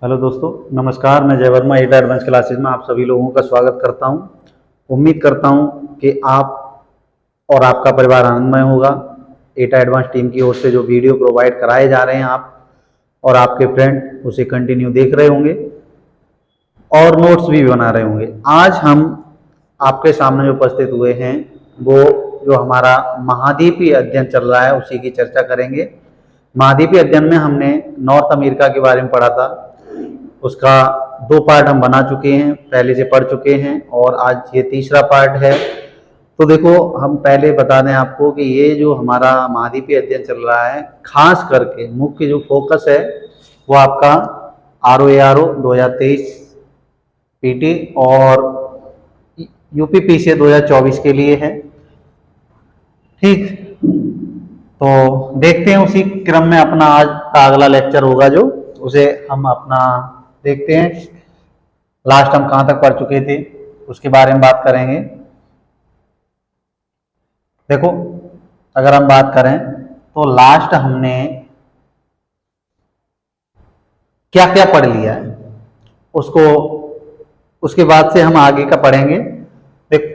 Hello दोस्तों, नमस्कार। मैं जय वर्मा एटा एडवांस क्लासेज में आप सभी लोगों का स्वागत करता हूं। उम्मीद करता हूं कि आप और आपका परिवार आनंदमय होगा। एटा एडवांस टीम की ओर से जो वीडियो प्रोवाइड कराए जा रहे हैं आप और आपके फ्रेंड उसे कंटिन्यू देख रहे होंगे और नोट्स भी बना रहे होंगे। आज हम आपके सामने जो उपस्थित हुए हैं वो जो हमारा महाद्वीपीय अध्ययन चल रहा है उसी की चर्चा करेंगे। महाद्वीपीय अध्ययन में हमने नॉर्थ अमेरिका के बारे में पढ़ा था। उसका 2 पार्ट हम बना चुके हैं, पहले से पढ़ चुके हैं और आज ये तीसरा पार्ट है। तो देखो, हम पहले बता दें आपको कि ये जो हमारा महाद्वीपीय अध्ययन चल रहा है, खास करके मुख्य जो फोकस है वो आपका ROARO 2023 PT और UPPCA 2024 के लिए है। ठीक, तो देखते हैं उसी क्रम में अपना आज का अगला लेक्चर होगा जो उसे हम अपना देखते हैं। लास्ट हम कहाँ तक पढ़ चुके थे उसके बारे में बात करेंगे। देखो, अगर हम बात करें तो लास्ट हमने क्या क्या पढ़ लिया है उसको उसके बाद से हम आगे का पढ़ेंगे। देखो,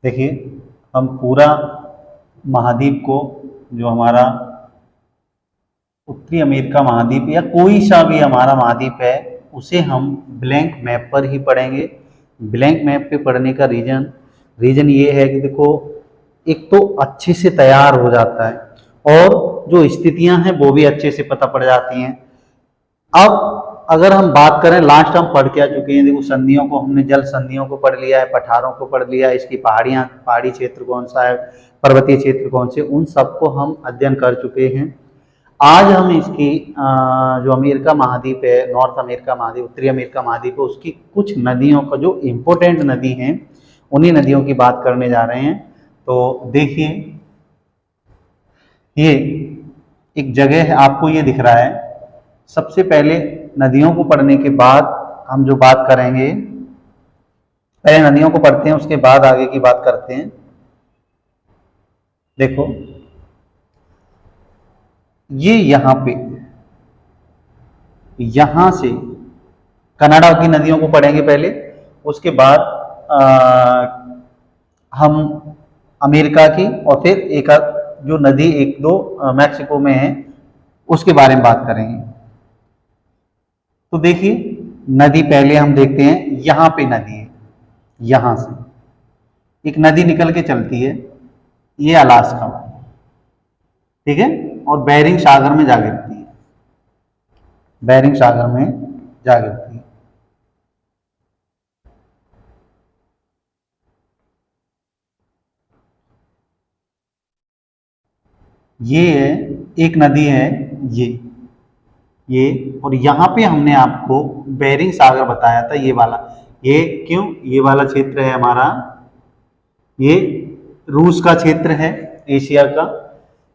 देखिए, हम पूरा महाद्वीप को, जो हमारा उत्तरी अमेरिका महाद्वीप या कोई सा भी हमारा महाद्वीप है, उसे हम ब्लैंक मैप पर ही पढ़ेंगे। ब्लैंक मैप पे पढ़ने का रीजन ये है कि देखो, एक तो अच्छे से तैयार हो जाता है और जो स्थितियां हैं वो भी अच्छे से पता पड़ जाती हैं। अब अगर हम बात करें, लास्ट हम पढ़ के आ चुके हैं। देखो, संधियों को हमने जल संधियों को पढ़ लिया है, पठारों को पढ़ लिया है, इसकी पहाड़ी क्षेत्र कौन सा है, पर्वतीय क्षेत्र कौन से, उन सबको हम अध्ययन कर चुके हैं। आज हम इसकी जो अमेरिका महाद्वीप है, नॉर्थ अमेरिका महाद्वीप, उत्तरी अमेरिका महाद्वीप है, उसकी कुछ नदियों का जो इम्पोर्टेंट नदी हैं उन्हीं नदियों की बात करने जा रहे हैं। तो देखिए, ये एक जगह है, आपको ये दिख रहा है। सबसे पहले नदियों को पढ़ने के बाद हम जो बात करेंगे, पहले नदियों को पढ़ते हैं उसके बाद आगे की बात करते हैं। देखो, ये यहां से कनाडा की नदियों को पढ़ेंगे पहले, उसके बाद हम अमेरिका की और फिर एक जो नदी एक दो मैक्सिको में है उसके बारे में बात करेंगे। तो देखिए, नदी पहले हम देखते हैं। यहां पे नदी है, यहां से एक नदी निकल के चलती है, ये अलास्का, ठीक है, और बेरिंग सागर में जा गिरती है। बेरिंग सागर में जा गिरती है। ये है एक नदी है, ये और यहाँ पे हमने आपको बेरिंग सागर बताया था, ये वाला। ये क्यों, ये वाला क्षेत्र है हमारा, ये रूस का क्षेत्र है, एशिया का।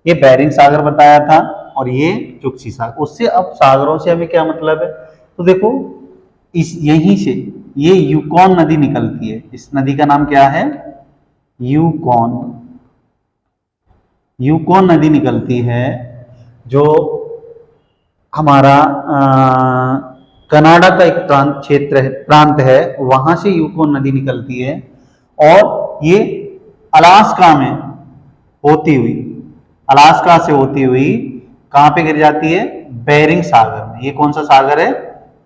ये बेरिंग सागर बताया था और ये चुक्सी सागर। उससे अब सागरों से हमें क्या मतलब है, तो देखो, इस यहीं से ये यूकॉन नदी निकलती है। इस नदी का नाम क्या है, यूकॉन नदी निकलती है, जो हमारा कनाडा का एक प्रांत है, वहां से यूकॉन नदी निकलती है और ये अलास्का में होती हुई, अलास्का से होती हुई कहां पे गिर जाती है, बेरिंग सागर में। ये कौन सा सागर है,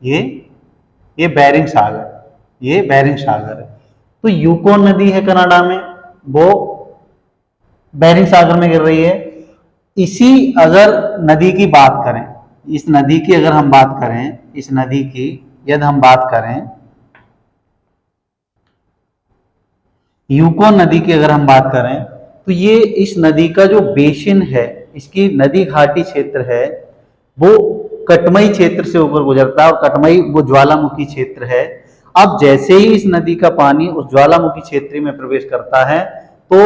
ये बेरिंग सागर, ये बेरिंग सागर है। तो यूकॉन नदी है कनाडा में, वो बेरिंग सागर में गिर रही है। इसी अगर नदी की बात करें, इस नदी की अगर हम बात करें, इस नदी की यदि हम बात करें, यूकोन नदी की अगर हम बात करें, तो ये इस नदी का जो बेसिन है, इसकी नदी घाटी क्षेत्र है, वो कटमई क्षेत्र से होकर गुजरता है और कटमई वो ज्वालामुखी क्षेत्र है। अब जैसे ही इस नदी का पानी उस ज्वालामुखी क्षेत्र में प्रवेश करता है तो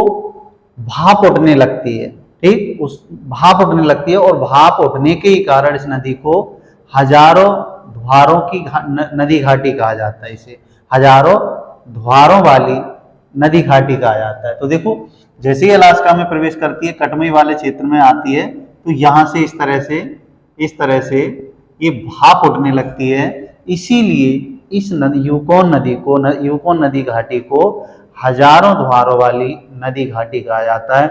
भाप उठने लगती है, ठीक, उस भाप उठने लगती है और भाप उठने के ही कारण इस नदी को हजारों द्वारों की नदी घाटी कहा जाता है। इसे हजारों द्वारों वाली नदी घाटी कहा जाता है। तो देखो, जैसे ही अलास्का में प्रवेश करती है, कटमई वाले क्षेत्र में आती है, तो यहाँ से इस तरह से ये भाप उठने लगती है। इसीलिए इस यूकोन नदी घाटी को हजारों द्वारों वाली नदी घाटी कहा जाता है।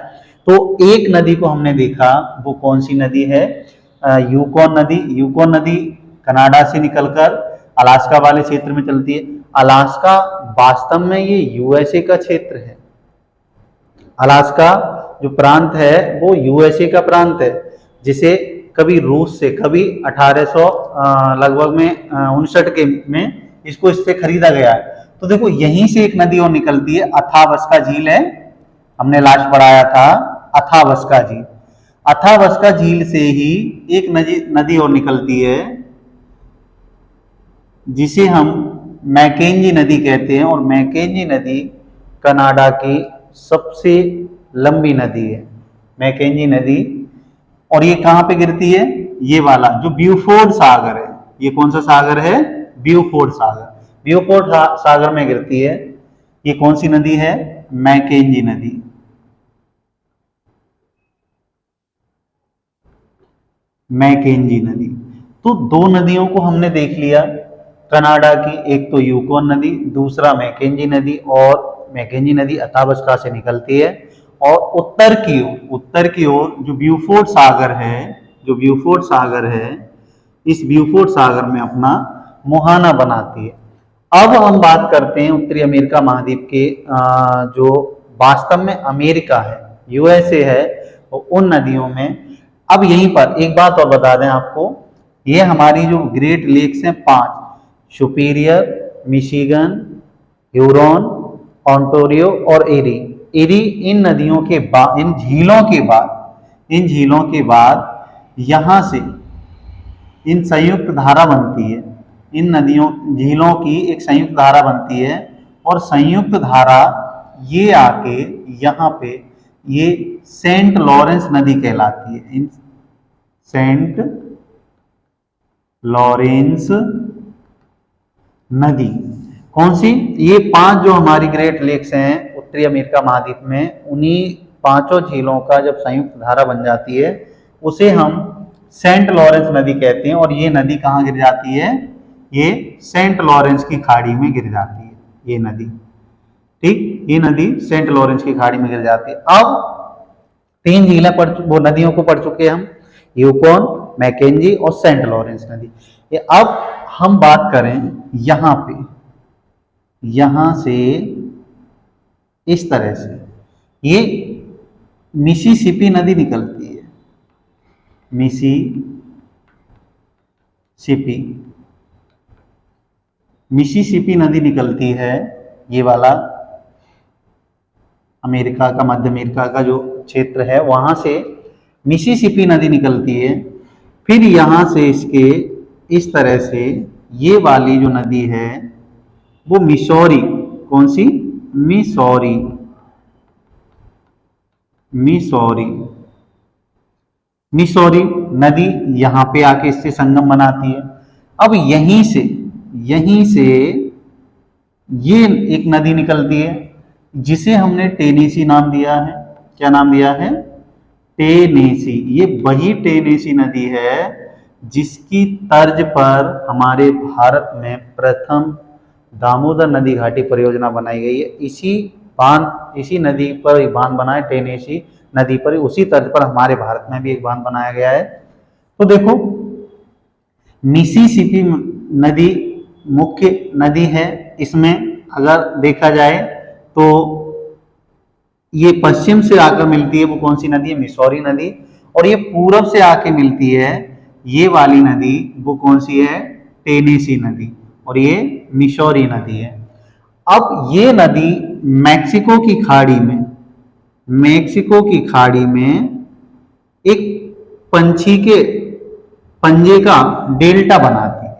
तो एक नदी को हमने देखा, वो कौन सी नदी है? यूकोन नदी। यूकोन नदी कनाडा से निकलकर अलास्का वाले क्षेत्र में चलती है। अलास्का वास्तव में ये यूएसए का क्षेत्र है। अलास्का जो प्रांत है वो यूएसए का प्रांत है, जिसे कभी रूस से, कभी 1800 लगभग में 59 के में इसको इससे खरीदा गया है। तो देखो, यहीं से एक नदी और निकलती है, अथावस्का झील है, हमने लास्ट पढ़ाया था अथावस्का झील। अथावस्का झील से ही एक नदी और निकलती है, जिसे हम मैकेंजी नदी कहते हैं, और मैकेंजी नदी कनाडा की सबसे लंबी नदी है, मैकेंजी नदी। और ये कहां पे गिरती है? ये वाला जो ब्यूफोर्ड सागर है, ये कौन सा सागर है? ब्यूफोर्ड सागर। ब्यूफोर्ड सागर में गिरती है। ये कौन सी नदी है? मैकेंजी नदी। मैकेंजी नदी। तो दो नदियों को हमने देख लिया कनाडा की, एक तो यूकोन नदी, दूसरा मैकेंजी नदी। और मैकेंजी नदी अथावस्का से निकलती है और उत्तर की ओर जो ब्यूफोर्ड सागर है, इस ब्यूफोर्ड सागर में अपना मुहाना बनाती है। अब हम बात करते हैं उत्तरी अमेरिका महाद्वीप के, जो वास्तव में अमेरिका है, यूएसए है, और उन नदियों में। अब यहीं पर एक बात और बता दें आपको, ये हमारी जो ग्रेट लेक्स हैं 5, सुपीरियर, मिशिगन, ह्यूरॉन, ओंटारियो और एरी। इन नदियों के बाद, इन झीलों के बाद यहां से इन संयुक्त धारा बनती है। इन झीलों की एक संयुक्त धारा बनती है, और संयुक्त धारा ये आके यहाँ पे ये सेंट लॉरेंस नदी कहलाती है। सेंट लॉरेंस नदी कौन सी? ये 5 जो हमारी ग्रेट लेक्स हैं उत्तरी अमेरिका महाद्वीप में, उन्हीं 5 झीलों का जब संयुक्त धारा बन जाती है, उसे हम सेंट लॉरेंस नदी कहते हैं। और ये नदी कहाँ गिर जाती है? ये सेंट लॉरेंस की खाड़ी में गिर जाती है, ये नदी, ठीक, ये नदी सेंट लॉरेंस की खाड़ी में गिर जाती है। अब 3 झीलें वो नदियों को पढ़ चुके हम, यूकोन, मैकेंजी और सेंट लॉरेंस नदी। अब हम बात करें यहाँ पे, यहाँ से इस तरह से ये मिसिसिपी नदी निकलती है, मिसिसिपी नदी निकलती है। ये वाला अमेरिका का, मध्य अमेरिका का जो क्षेत्र है, वहां से मिसिसिपी नदी निकलती है। फिर यहां से इसके इस तरह से ये वाली जो नदी है वो मिसौरी, कौन सी? मिसौरी नदी यहां पे आके इससे संगम बनाती है। अब यहीं से ये एक नदी निकलती है, जिसे हमने टेनेसी नाम दिया है। क्या नाम दिया है? टेनेसी। ये वही टेनेसी नदी है जिसकी तर्ज पर हमारे भारत में प्रथम दामोदर नदी घाटी परियोजना बनाई गई है। इसी नदी पर बांध बना है, टेनेसी नदी पर, उसी तर्ज पर हमारे भारत में भी एक बांध बनाया गया है। तो देखो, मिसिसिपी नदी मुख्य नदी है। इसमें अगर देखा जाए तो ये पश्चिम से आकर मिलती है, वो कौन सी नदी है? मिसौरी नदी। और ये पूरब से आके मिलती है, ये वाली नदी, वो कौन सी है? टेनेसी नदी। और ये मिसौरी नदी है। अब ये नदी मैक्सिको की खाड़ी में, मैक्सिको की खाड़ी में एक पंछी के पंजे का डेल्टा बनाती है।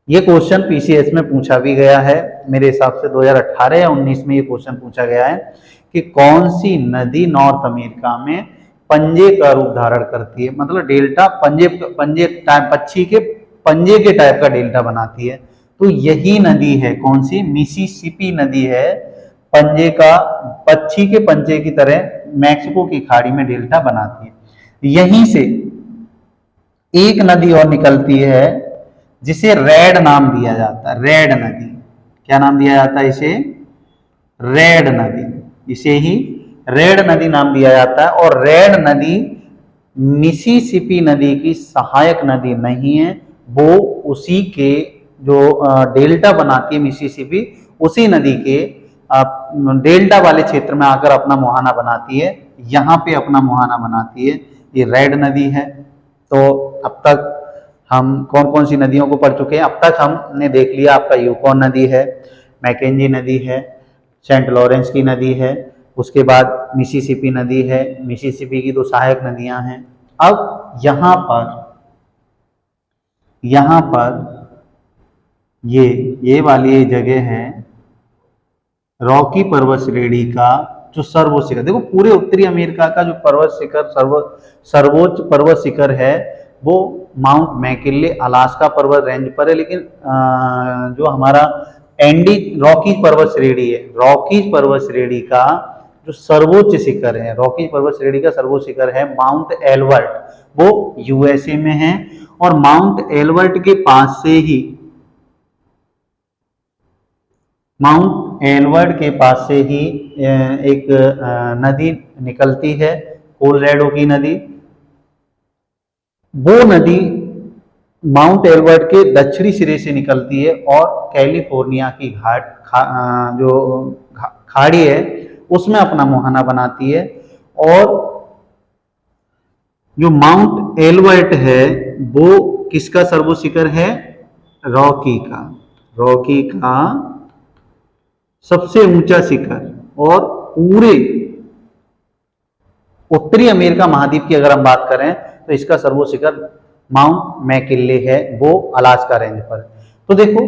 ये क्वेश्चन पीसीएस में पूछा भी गया है, मेरे हिसाब से 2018 या 19 में ये क्वेश्चन पूछा गया है कि कौन सी नदी नॉर्थ अमेरिका में पंजे का रूप धारण करती है, मतलब डेल्टा पंजे पंजे पक्षी के पंजे के टाइप का डेल्टा बनाती है। तो यही नदी है, कौन सी, मिसिसिपी नदी है, पंजे का, पक्षी के पंजे की तरह मैक्सिको की खाड़ी में डेल्टा बनाती है। यहीं से एक नदी और निकलती है जिसे रेड नाम दिया जाता है, रेड नदी। क्या नाम दिया जाता है इसे, रेड नदी, इसे ही रेड नदी नाम दिया जाता है। और रेड नदी मिसिसिपी नदी की सहायक नदी नहीं है, वो उसी के जो डेल्टा बनाती है मिसिसिपी, उसी नदी के डेल्टा वाले क्षेत्र में आकर अपना मुहाना बनाती है, यहाँ पे अपना मुहाना बनाती है, ये रेड नदी है। तो अब तक हम कौन कौन सी नदियों को पढ़ चुके हैं, अब तक हमने देख लिया, आपका यूकॉन नदी है, मैकेंजी नदी है, सेंट लॉरेंस की नदी है, उसके बाद मिसिसिपी नदी है, मिसिसिपी की दो सहायक नदियां हैं। अब यहाँ पर ये वाली जगह है रॉकी पर्वत श्रेणी का जो सर्वोच्च शिखर, देखो पूरे उत्तरी अमेरिका का जो पर्वत शिखर सर्वोच्च पर्वत शिखर है वो माउंट मैकिनले अलास्का पर्वत रेंज पर है, लेकिन जो हमारा एंडी रॉकी पर्वत श्रेणी है, रॉकी पर्वत श्रेणी का जो सर्वोच्च शिखर है, रॉकी पर्वत श्रेणी का सर्वोच्च शिखर है माउंट एल्बर्ट, वो यूएसए में है। और माउंट एल्बर्ट के पास से ही, माउंट एल्बर्ट के पास से ही एक नदी निकलती है, कोलोराडो की नदी। वो नदी माउंट एल्बर्ट के दक्षिणी सिरे से निकलती है और कैलिफोर्निया की जो खाड़ी है उसमें अपना मुहाना बनाती है। और जो माउंट एल्बर्ट है वो किसका सर्वोच्च शिखर है, रॉकी का सबसे ऊंचा शिखर। और पूरे उत्तरी अमेरिका महाद्वीप की अगर हम बात करें तो इसका सर्वोच्च शिखर माउंट मैकिनले है, वो अलास्का रेंज पर। तो देखो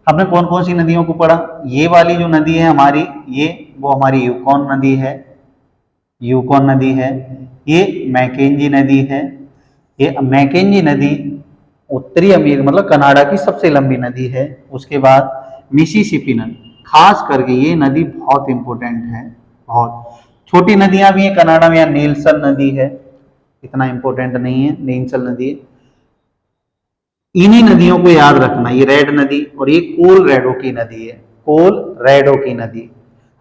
हमने कौन कौन सी नदियों को पढ़ा, ये वाली जो नदी है हमारी, वो हमारी यूकॉन नदी है, ये मैकेंजी नदी है। ये मैकेंजी नदी उत्तरी अमेरिका मतलब कनाडा की सबसे लंबी नदी है। उसके बाद मिसिसिपी नदी, खास करके ये नदी बहुत इंपॉर्टेंट है, बहुत छोटी नदियां भी हैं कनाडा में, यहाँ नीलसन नदी है, इतना इंपॉर्टेंट नहीं है, नीलसन नदी है। इन्हीं नदियों को याद रखना, ये रेड नदी और ये कोलोराडो की नदी है, कोलोराडो की नदी।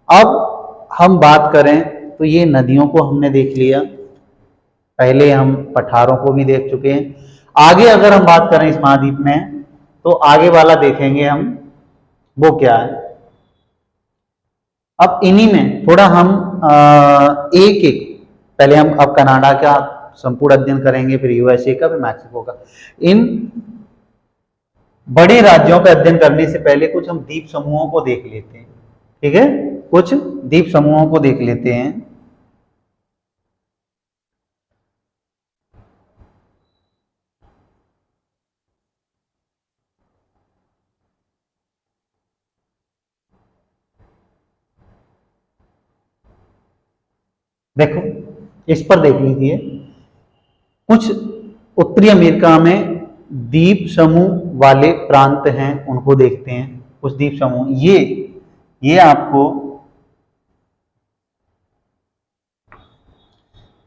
अब हम बात करें तो ये नदियों को हमने देख लिया, पहले हम पठारों को भी देख चुके हैं। आगे अगर हम बात करें इस महाद्वीप में तो आगे वाला देखेंगे हम, वो क्या है। अब इन्हीं में थोड़ा हम एक एक पहले हम अब कनाडा का संपूर्ण अध्ययन करेंगे, फिर यूएसए का, फिर मैक्सिको का। इन बड़े राज्यों का अध्ययन करने से पहले कुछ हम द्वीप समूहों को देख लेते हैं, ठीक है, कुछ द्वीप समूहों को देख लेते हैं। देखो इस पर देख लीजिए, कुछ उत्तरी अमेरिका में द्वीप समूह वाले प्रांत हैं, उनको देखते हैं। कुछ द्वीप समूह, ये आपको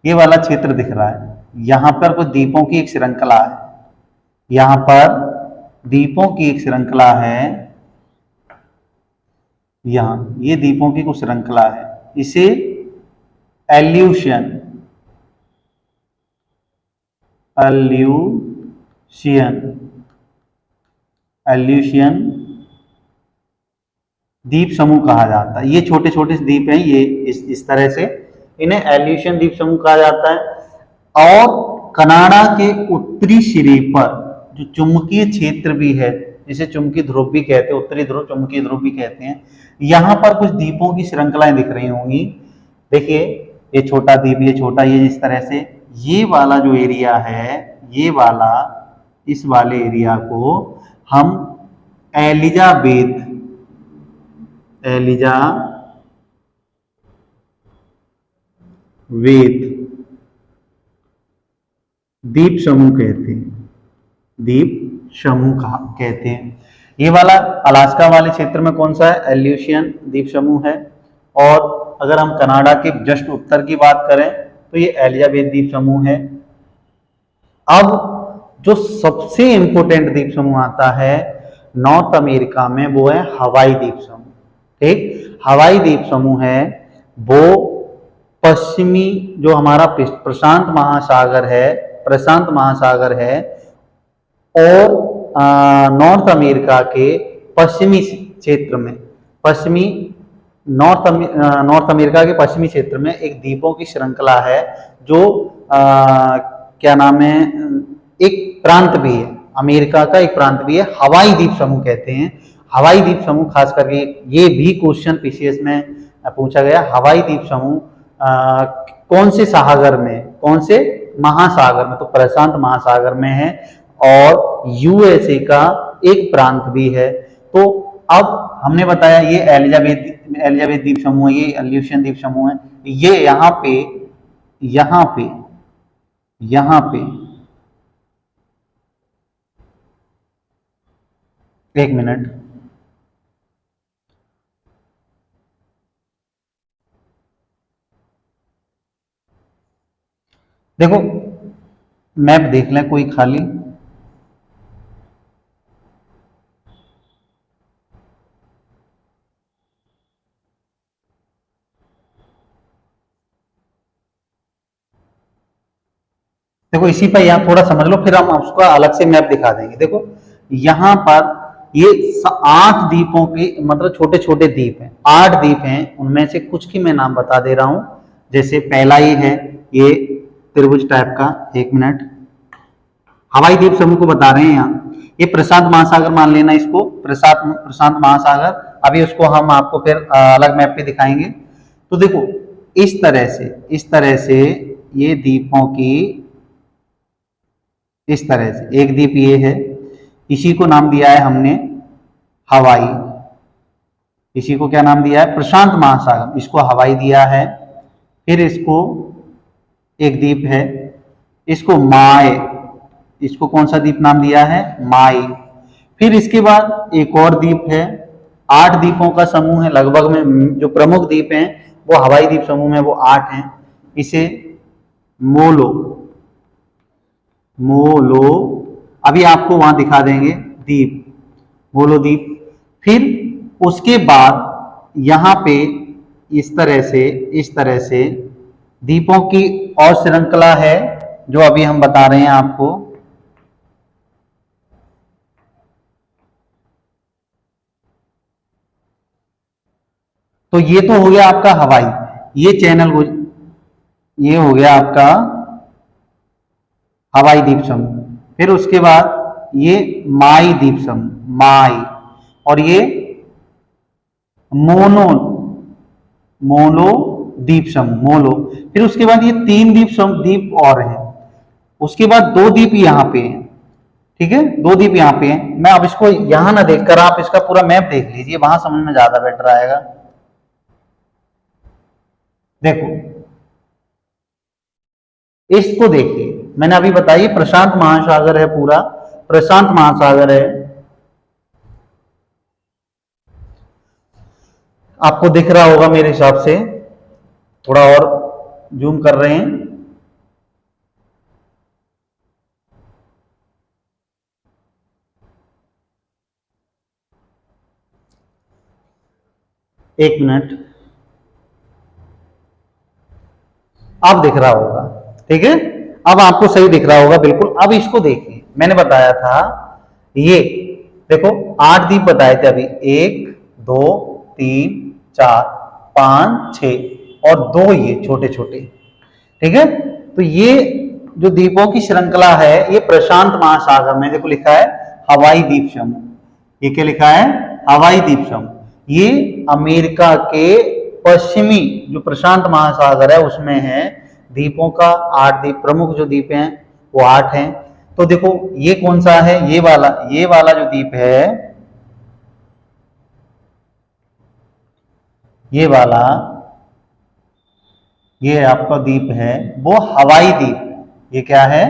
ये वाला क्षेत्र दिख रहा है, यहां पर कुछ द्वीपों की एक श्रृंखला है, यहां पर द्वीपों की एक श्रृंखला है, यहां ये द्वीपों की कुछ श्रृंखला है, इसे एल्यूशियन द्वीप समूह कहा जाता है। ये छोटे छोटे द्वीप हैं, ये इस तरह से इन्हें एल्यूशियन द्वीप समूह कहा जाता है। और कनाडा के उत्तरी सिरे पर जो चुंबकीय क्षेत्र भी है, जिसे चुंबकीय ध्रुव भी कहते हैं, उत्तरी ध्रुव चुंबकीय ध्रुव भी कहते हैं। यहाँ पर कुछ द्वीपों की श्रृंखलाएं दिख रही होंगी। देखिए ये छोटा द्वीप, ये छोटा, ये इस तरह से, ये वाला जो एरिया है, ये वाला, इस वाले एरिया को हम एलिजाबेथ द्वीप समूह कहते हैं, द्वीप समूह कहते हैं। ये वाला अलास्का वाले क्षेत्र में कौन सा है? एल्यूशियन द्वीप समूह है। और अगर हम कनाडा के जस्ट उत्तर की बात करें तो ये एलिजाबेथ द्वीप समूह है। अब जो सबसे इंपोर्टेंट द्वीप समूह आता है नॉर्थ अमेरिका में, वो है हवाई द्वीप समूह। ठीक, हवाई द्वीप समूह है वो पश्चिमी, जो हमारा प्रशांत महासागर है और नॉर्थ अमेरिका के पश्चिमी क्षेत्र में, नॉर्थ अमेरिका के पश्चिमी क्षेत्र में एक द्वीपों की श्रृंखला है जो क्या नाम है, एक प्रांत भी है, अमेरिका का एक प्रांत भी है, हवाई द्वीप समूह कहते हैं। हवाई द्वीप समूह खास करके ये भी क्वेश्चन पीसीएस में पूछा गया, हवाई द्वीप समूह कौन से सागर में, कौन से महासागर में? तो प्रशांत महासागर में है और यूएसए का एक प्रांत भी है। तो अब हमने बताया ये एलिजाबेथ द्वीप समूह, ये एल्यूशियन द्वीप समूह है। ये यहाँ पे एक मिनट, देखो मैप देख लें कोई खाली। देखो इसी पर यहाँ थोड़ा समझ लो, फिर हम उसका अलग से मैप दिखा देंगे। देखो यहाँ पर ये 8 द्वीपों की, मतलब छोटे छोटे द्वीप हैं, 8 द्वीप हैं, उनमें से कुछ की मैं नाम बता दे रहा हूं। जैसे पहला ये है, ये त्रिभुज टाइप का, एक मिनट, हवाई द्वीप समूह को बता रहे हैं यहाँ। ये प्रशांत महासागर मान लेना इसको, प्रशांत महासागर। अभी उसको हम आपको फिर अलग मैप पे दिखाएंगे। तो देखो इस तरह से ये द्वीपों की, इस तरह से एक द्वीप ये है, इसी को नाम दिया है हमने हवाई, इसी को क्या नाम दिया है? प्रशांत महासागर, इसको हवाई दिया है। फिर इसको एक द्वीप है, इसको माय, इसको कौन सा द्वीप नाम दिया है? माई। फिर इसके बाद एक और द्वीप है, 8 द्वीपों का समूह है लगभग में, जो प्रमुख द्वीप हैं वो हवाई द्वीप समूह में वो 8 हैं। इसे मोलो अभी आपको वहां दिखा देंगे द्वीप, मोलो द्वीप। फिर उसके बाद यहाँ पे इस तरह से द्वीपों की और श्रृंखला है जो अभी हम बता रहे हैं आपको। तो ये तो हो गया आपका हवाई, ये चैनल को, ये हो गया आपका हवाई द्वीप समूह। फिर उसके बाद ये माई द्वीप समूह, माई, और ये मोलो द्वीप समूह, मोलो। फिर उसके बाद ये 3 द्वीप और हैं। उसके बाद 2 द्वीप यहाँ पे हैं, ठीक है, 2 द्वीप यहाँ पे हैं। मैं अब इसको यहां ना देखकर आप इसका पूरा मैप देख लीजिए, वहां समझ में ज्यादा बेटर आएगा। देखो इसको देखिए, मैंने अभी बताइए प्रशांत महासागर है, पूरा प्रशांत महासागर है, आपको दिख रहा होगा मेरे हिसाब से। थोड़ा और जूम कर रहे हैं, एक मिनट, अब दिख रहा होगा, ठीक है, अब आपको सही दिख रहा होगा बिल्कुल। अब इसको देखिए, मैंने बताया था ये देखो 8 द्वीप बताए थे अभी, 1 2 3 4 5 6 और 2 ये छोटे छोटे, ठीक है। तो ये जो द्वीपों की श्रृंखला है ये प्रशांत महासागर में, देखो लिखा है हवाई द्वीप समूह, ये क्या लिखा है, हवाई द्वीप समूह। ये अमेरिका के पश्चिमी जो प्रशांत महासागर है उसमें है। द्वीपों का 8 द्वीप, प्रमुख जो द्वीप हैं वो 8 हैं। तो देखो ये कौन सा है, ये वाला जो द्वीप है, ये वाला, ये आपका द्वीप है वो हवाई द्वीप है। ये क्या है,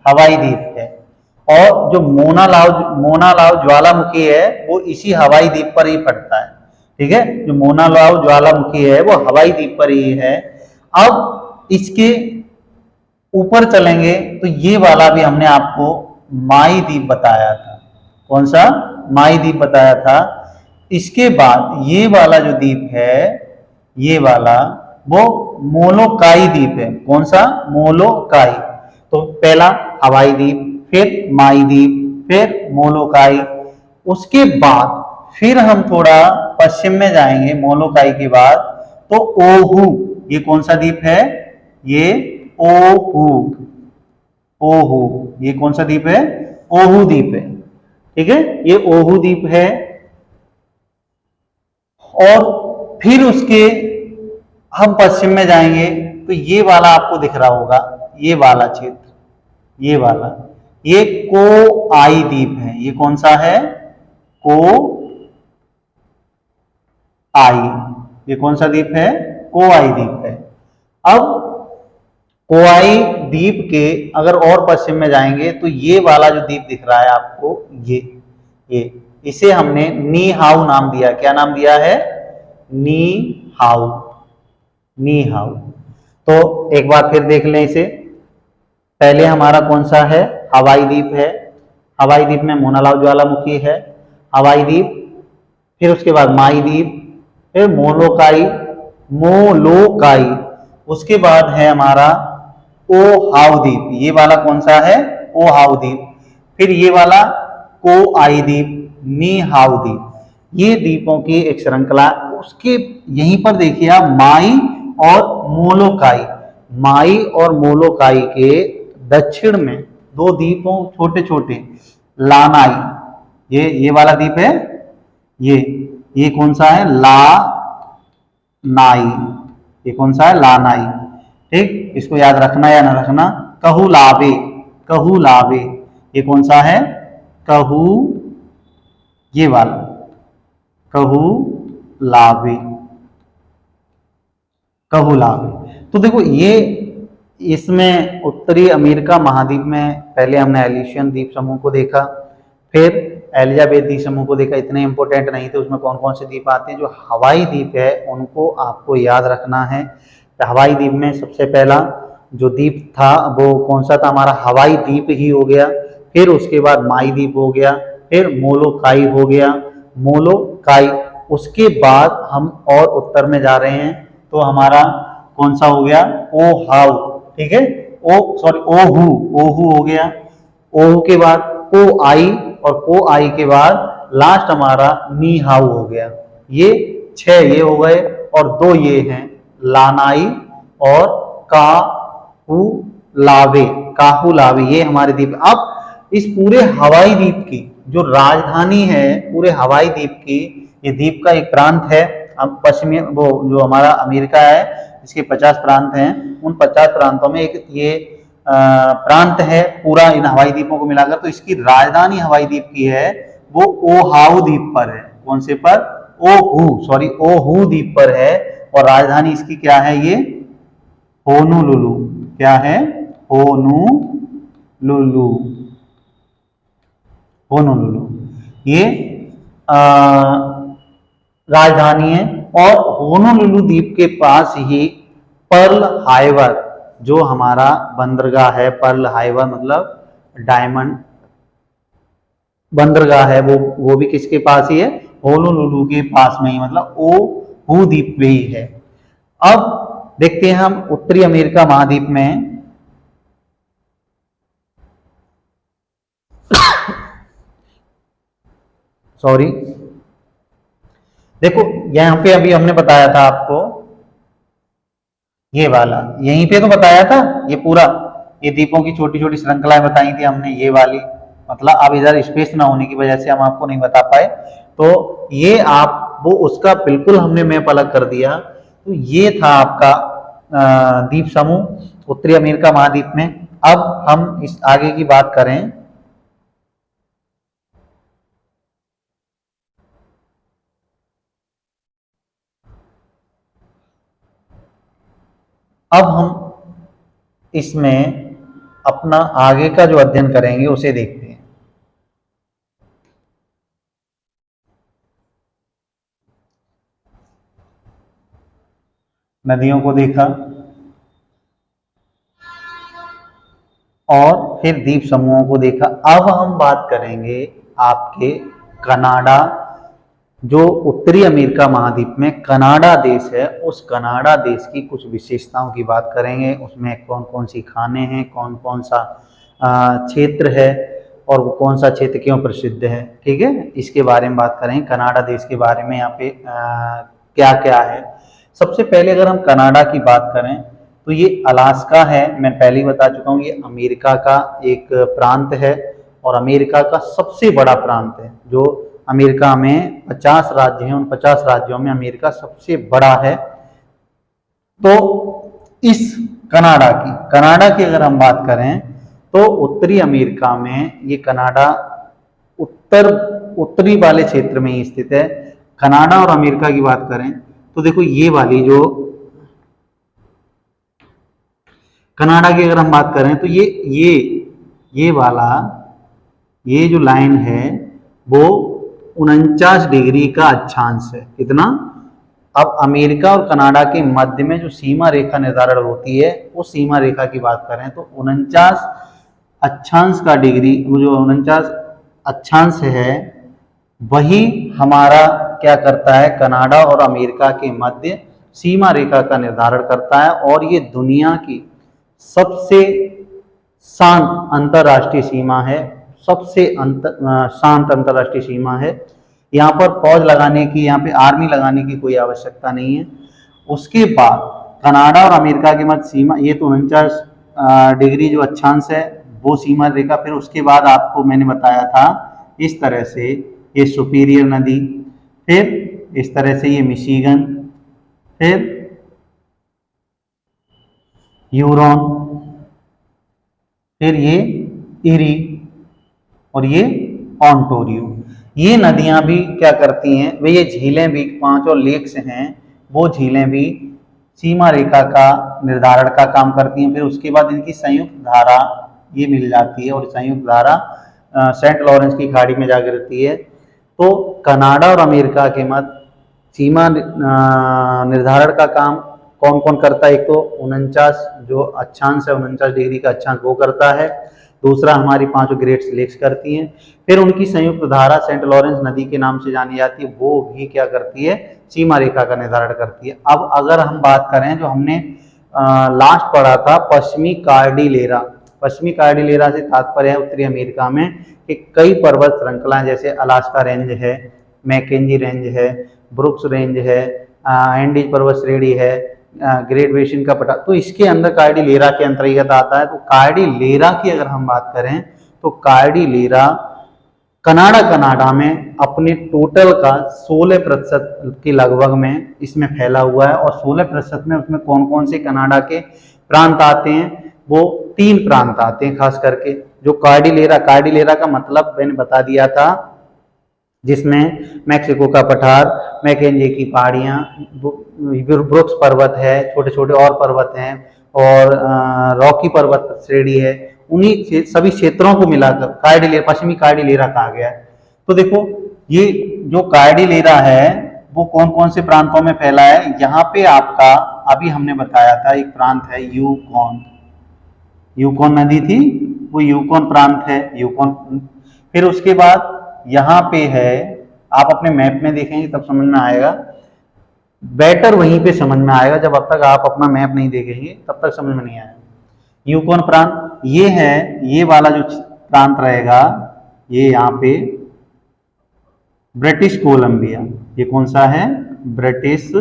हवाई द्वीप है। और जो मोनालाव ज्वालामुखी है वो इसी हवाई द्वीप पर ही पड़ता है। ठीक है, जो मोनालाव ज्वालामुखी है वो हवाई द्वीप पर ही है। अब इसके ऊपर चलेंगे तो ये वाला भी हमने आपको माई द्वीप बताया था। कौन सा, माई द्वीप बताया था। इसके बाद ये वाला जो द्वीप है, ये वाला वो मोलोकाई द्वीप है। कौन सा, मोलोकाई। तो पहला हवाई द्वीप, फिर माई द्वीप, फिर मोलोकाई। उसके बाद फिर हम थोड़ा पश्चिम में जाएंगे मोलोकाई के बाद, तो ओहू। ये कौन सा द्वीप है, ये ओहू। ओहू, ये कौन सा द्वीप है, ओहू द्वीप है। ठीक है, ये ओहू द्वीप है। और फिर उसके हम पश्चिम में जाएंगे तो ये वाला आपको दिख रहा होगा, ये वाला क्षेत्र, ये वाला, ये को आई द्वीप है। ये कौन सा है, को आई। ये कौन सा द्वीप है, को आई द्वीप है। अब कोआई द्वीप के अगर और पश्चिम में जाएंगे तो ये वाला जो द्वीप दिख रहा है आपको, ये इसे हमने नी हाउ नाम दिया। क्या नाम दिया है, नी हाउ। Knee how. तो एक बार फिर देख लें इसे। पहले हमारा कौन सा है, हवाई द्वीप है। हवाई द्वीप में मोनालाव ज्वालामुखी है, हवाई द्वीप। फिर उसके बाद माई द्वीप, फिर मोलोकाई। उसके बाद है हमारा ओ हाउ द्वीप। ये वाला कौन सा है, ओ हाउ द्वीप। फिर ये वाला को आई द्वीप, नी हाउ द्वीप। ये द्वीपों की एक श्रृंखला। उसके यहीं पर देखिए आप माई और मोलोकाई। माई और मोलोकाई के दक्षिण में 2 द्वीपों छोटे छोटे, लानाई, ये वाला द्वीप है, ये कौन सा है, ला नाई। ये कौन सा है, लानाई। ठीक, इसको याद रखना या ना रखना। कहूलावे, कहूलावे। ये कौन सा है, कहू, ये वाला कहूलावे, कहूलावे। तो देखो ये इसमें उत्तरी अमेरिका महाद्वीप में पहले हमने एलिशियन द्वीप समूह को देखा, फिर एलिजाबेथ द्वीप समूह को देखा। इतने इंपॉर्टेंट नहीं थे, उसमें कौन कौन से द्वीप आते हैं। जो हवाई द्वीप है उनको आपको याद रखना है। हवाई द्वीप में सबसे पहला जो द्वीप था वो कौन सा था, हमारा हवाई द्वीप ही हो गया। फिर उसके बाद माई द्वीप हो गया, फिर मोलोकाई हो गया, मोलोकाई। उसके बाद हम और उत्तर में जा रहे हैं तो हमारा कौन सा हो गया, ओ हाउ। ठीक है, ओहू, ओहू हो गया। ओहू के बाद को आई, और को आई के बाद लास्ट हमारा नी हाउ हो गया। ये 6 ये हो गए, और 2 ये हैं, लानाई और काहुलावे। काहुलावे ये हमारे द्वीप। अब इस पूरे हवाई द्वीप की जो राजधानी है, पूरे हवाई द्वीप की, ये द्वीप का एक प्रांत है। अब पश्चिमी वो जो हमारा अमेरिका है इसके 50 प्रांत हैं। उन 50 प्रांतों में एक ये प्रांत है पूरा इन हवाई द्वीपों को मिलाकर। तो इसकी राजधानी हवाई द्वीप की है वो ओहाउ द्वीप पर है। कौन से पर, ओहू द्वीप पर है। और राजधानी इसकी क्या है, ये होनोलुलु। क्या है, होनोलुलु। होनोलुलु ये राजधानी है। और होनोलुलु द्वीप के पास ही पर्ल हार्बर जो हमारा बंदरगाह है, पर्ल हार्बर मतलब डायमंड बंदरगाह है, वो भी किसके पास ही है, होनोलुलु के पास में ही, मतलब ओहू द्वीप पे ही है। अब देखते हैं हम उत्तरी अमेरिका महाद्वीप में। सॉरी, देखो यहां पे अभी हमने बताया था आपको, ये वाला यहीं पे तो बताया था, ये पूरा ये द्वीपों की छोटी छोटी श्रृंखलाएं बताई थी हमने, ये वाली मतलब अब इधर स्पेस ना होने की वजह से हम आपको नहीं बता पाए। तो ये आप वो उसका बिल्कुल हमने मैप अलग कर दिया। तो ये था आपका द्वीप समूह उत्तरी अमेरिका महाद्वीप में। अब हम इस आगे की बात करें, अब हम इसमें अपना आगे का जो अध्ययन करेंगे उसे देखते हैं। नदियों को देखा और फिर द्वीप समूहों को देखा। अब हम बात करेंगे आपके कनाडा, जो उत्तरी अमेरिका महाद्वीप में कनाडा देश है, उस कनाडा देश की कुछ विशेषताओं की बात करेंगे। उसमें कौन कौन सी खाने हैं, कौन कौन सा क्षेत्र है और वो कौन सा क्षेत्र क्यों प्रसिद्ध है, ठीक है, इसके बारे में बात करें। कनाडा देश के बारे में यहाँ पे क्या क्या है। सबसे पहले अगर हम कनाडा की बात करें तो ये अलास्का है, मैं पहले ही बता चुका हूँ, ये अमेरिका का एक प्रांत है और अमेरिका का सबसे बड़ा प्रांत है। जो अमेरिका में 50 राज्य हैं, उन 50 राज्यों में अमेरिका सबसे बड़ा है। तो इस कनाडा की अगर हम बात करें तो उत्तरी अमेरिका में ये कनाडा उत्तरी वाले क्षेत्र में ही स्थित है। कनाडा और अमेरिका की बात करें तो देखो ये वाली जो कनाडा की अगर हम बात करें तो ये वाला ये जो लाइन है वो 49 डिग्री का अक्षांश है। कितना? अब अमेरिका और कनाडा के मध्य में जो सीमा रेखा निर्धारण होती है उस सीमा रेखा की बात करें तो 49 अक्षांश का डिग्री, जो 49 अक्षांश है वही हमारा क्या करता है, कनाडा और अमेरिका के मध्य सीमा रेखा का निर्धारण करता है। और ये दुनिया की सबसे शांत अंतरराष्ट्रीय सीमा है, सबसे शांत अंतरराष्ट्रीय सीमा है। यहाँ पर फौज लगाने की, यहाँ पे आर्मी लगाने की कोई आवश्यकता नहीं है। उसके बाद कनाडा और अमेरिका के मध्य सीमा, ये तो 49 डिग्री जो अक्षांश है वो सीमा रेखा। फिर उसके बाद आपको मैंने बताया था इस तरह से ये सुपीरियर नदी, फिर इस तरह से ये मिशिगन, फिर यूरोन, फिर ये इरी और ये ऑन्टोरियो। ये नदियां भी क्या करती हैं, वे ये झीलें भी, 5 और लेक्स हैं, वो झीलें भी सीमा रेखा का निर्धारण का काम करती हैं। फिर उसके बाद इनकी संयुक्त धारा ये मिल जाती है और संयुक्त धारा सेंट लॉरेंस की खाड़ी में जा गिरती है। तो कनाडा और अमेरिका के मध्य सीमा निर्धारण का काम कौन कौन करता है? एक तो 49 जो अक्षांश है, 49 डिग्री का अक्षांश वो करता है। दूसरा हमारी 5 ग्रेट लेक्स करती हैं। फिर उनकी संयुक्त धारा सेंट लॉरेंस नदी के नाम से जानी जाती है, वो भी क्या करती है, सीमा रेखा का निर्धारण करती है। अब अगर हम बात करें जो हमने लास्ट पढ़ा था पश्चिमी कार्डिलेरा, पश्चिमी कार्डिलेरा से तात्पर्य है उत्तरी अमेरिका में कि कई पर्वत श्रृंखलाएं, जैसे अलास्का रेंज है, मैकेंजी रेंज है, ब्रुक्स रेंज है, एंडीज पर्वत श्रेणी है, ग्रेट बेसिन का पटा, तो इसके अंदर कार्डिलेरा के अंतर्गत आता है। तो कार्डिलेरा की अगर हम बात करें तो कार्डिलेरा कनाडा में अपने टोटल का 16% के लगभग में इसमें फैला हुआ है। और 16% में उसमें कौन कौन से कनाडा के प्रांत आते हैं? वो 3 प्रांत आते हैं खास करके। जो कार्डिलेरा का मतलब मैंने बता दिया था, जिसमें मैक्सिको का पठार, मैकेंजी की पहाड़ियाँ, ब्रुक्स पर्वत है, छोटे छोटे और पर्वत हैं, और रॉकी पर्वत श्रेणी है, उन्हीं सभी क्षेत्रों को मिलाकर पश्चिमी कार्डिलेरा कहा गया है। तो देखो ये जो कार्डिलेरा है वो कौन कौन से प्रांतों में फैला है? यहाँ पे आपका अभी हमने बताया था एक प्रांत है यूकॉन नदी थी, वो यूकॉन प्रांत है, यूकॉन। फिर उसके बाद यहाँ पे है, आप अपने मैप में देखेंगे तब समझ में आएगा, बेटर वहीं पे समझ में आएगा, जब अब तक आप अपना मैप नहीं देखेंगे तब तक समझ में नहीं आएगा। यूकॉन प्रांत ये है, ये वाला जो प्रांत रहेगा ये यहाँ पे ब्रिटिश कोलंबिया, ये कौन सा है? British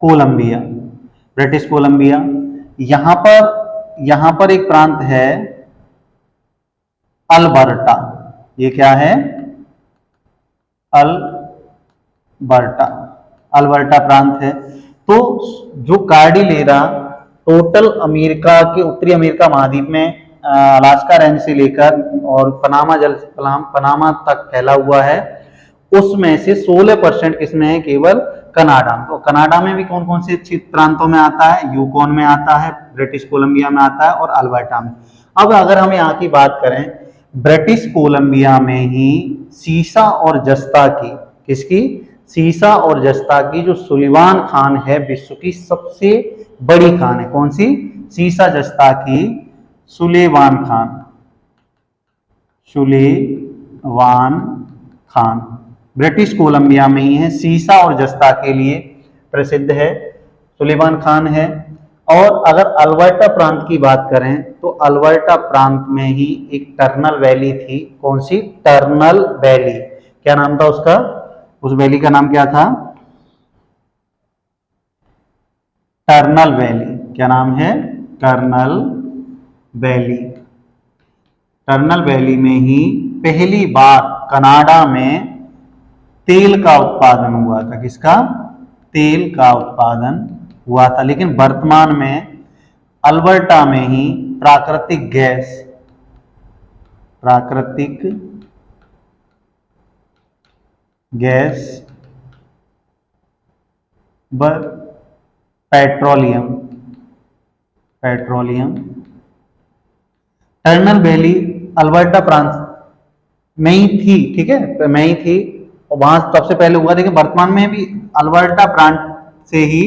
Columbia. यहाँ पर एक प्रांत है अल्बर्टा, ये क्या है? अल्बर्टा, अल्बर्टा प्रांत है। तो जो कार्डिलेरा टोटल अमेरिका के उत्तरी अमेरिका महाद्वीप में अलास्का रेंज से लेकर और पनामा तक फैला हुआ है, उसमें से 16% किसमें है? केवल कनाडा। तो कनाडा में भी कौन कौन से क्षेत्र प्रांतों में आता है? यूकोन में आता है, ब्रिटिश कोलंबिया में आता है और अल्बर्टा में। अब अगर हम यहाँ की बात करें, ब्रिटिश कोलंबिया में ही सीसा और जस्ता की, किसकी? सीसा और जस्ता की जो सुलिवान खान है विश्व की सबसे बड़ी खान है। कौन सी? सीसा जस्ता की Sullivan Khan, Sullivan Khan British Columbia में ही है, सीसा और जस्ता के लिए प्रसिद्ध है, सुलेवान खान है। और अगर अल्बर्टा प्रांत की बात करें तो अल्बर्टा प्रांत में ही एक टर्नल वैली थी। कौन सी? Tunnel Valley. क्या नाम था उसका? उस वैली का नाम क्या था? Turner Valley. क्या नाम है? Tunnel valley. टर्नल वैली में ही पहली बार कनाडा में तेल का उत्पादन हुआ था। किसका? तेल का उत्पादन हुआ था। लेकिन वर्तमान में अल्बर्टा में ही प्राकृतिक gas petroleum Turner Valley Alberta प्रांत में ही थी, ठीक है, में ही थी, वहां सबसे पहले हुआ। लेकिन वर्तमान में भी अल्बर्टा प्रांत से ही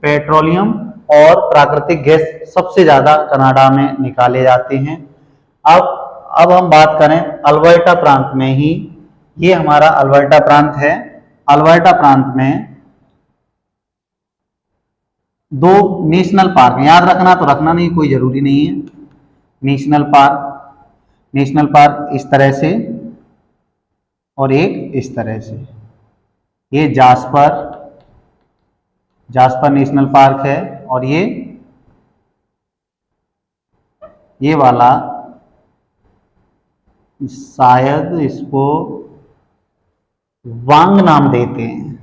पेट्रोलियम और प्राकृतिक गैस सबसे ज्यादा कनाडा में निकाले जाते हैं। अब हम बात करें अल्बर्टा प्रांत में ही, ये हमारा अल्बर्टा प्रांत है। अल्बर्टा प्रांत में 2 नेशनल पार्क, याद रखना तो रखना, नहीं कोई जरूरी नहीं है। नेशनल पार्क इस तरह से और एक इस तरह से। ये जास्पर नेशनल पार्क है और ये वाला शायद इसको वांग नाम देते हैं,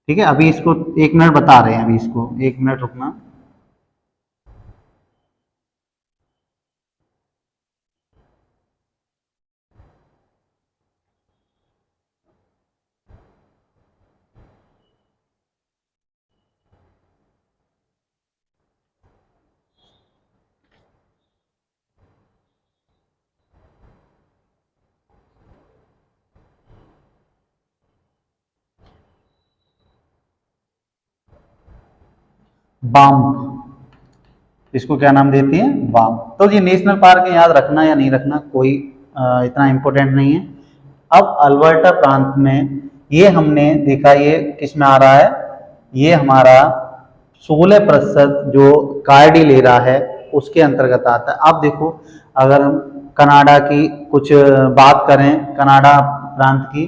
ठीक है। अभी इसको 1 मिनट बता रहे हैं, अभी इसको 1 मिनट रुकना। बाम्प, इसको क्या नाम देती है? बाम्प। तो ये नेशनल पार्क है, याद रखना या नहीं रखना कोई इतना इंपॉर्टेंट नहीं है। अब अल्बर्टा प्रांत में ये हमने देखा, ये किस में आ रहा है? ये हमारा 16% जो कार्डिलेरा है उसके अंतर्गत आता है। अब देखो, अगर हम कनाडा की कुछ बात करें, कनाडा प्रांत की,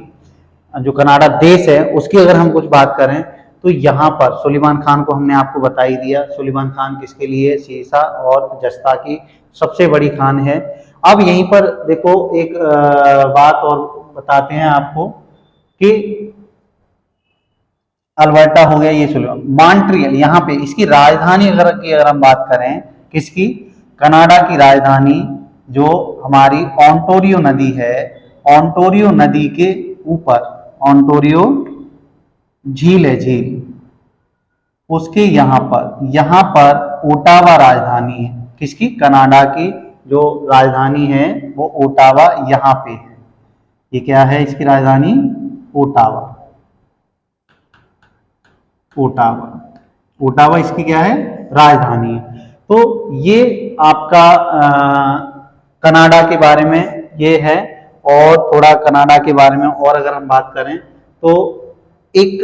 जो कनाडा देश है उसकी अगर हम कुछ बात करें, तो यहाँ पर सुलेमान खान को हमने आपको बता ही दिया। सुलेमान खान किसके लिए? सीसा और जस्ता की सबसे बड़ी खान है। अब यहीं पर देखो एक बात और बताते हैं आपको कि अल्बर्टा हो गया, ये सुलेमान, मॉन्ट्रियल, यहाँ पे इसकी राजधानी अगर हम बात करें, किसकी? कनाडा की राजधानी जो हमारी ओंटारियो नदी है, ओंटारियो नदी के ऊपर ओंटारियो झील है, झील, उसके यहाँ पर ओटावा राजधानी है। किसकी? कनाडा की जो राजधानी है वो ओटावा यहाँ पे है। ये क्या है इसकी राजधानी? ओटावा इसकी क्या है? राजधानी है। तो ये आपका कनाडा के बारे में ये है। और थोड़ा कनाडा के बारे में और अगर हम बात करें तो एक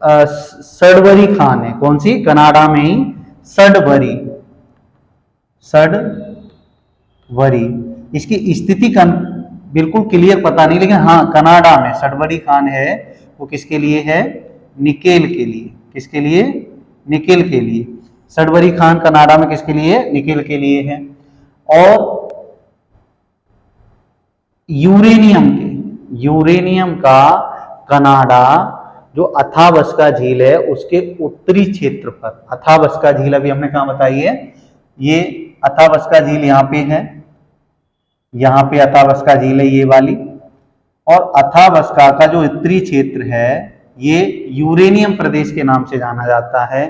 सडबरी खान है। कौन सी? कनाडा में ही सडबरी, इसकी स्थिति का बिल्कुल क्लियर पता नहीं, लेकिन हाँ कनाडा में सडबरी खान है, वो किसके लिए है? निकेल के लिए। किसके लिए? निकेल के लिए। सडबरी खान कनाडा में किसके लिए? निकेल के लिए है। और यूरेनियम का कनाडा जो अथाबस्का झील है उसके उत्तरी क्षेत्र पर, अथाबस्का झील अभी हमने कहा बताई है, ये अथाबस्का झील यहाँ पे है, यहाँ पे अथाबस्का झील है ये वाली, और अथाबस्का का जो उत्तरी क्षेत्र है ये यूरेनियम प्रदेश के नाम से जाना जाता है,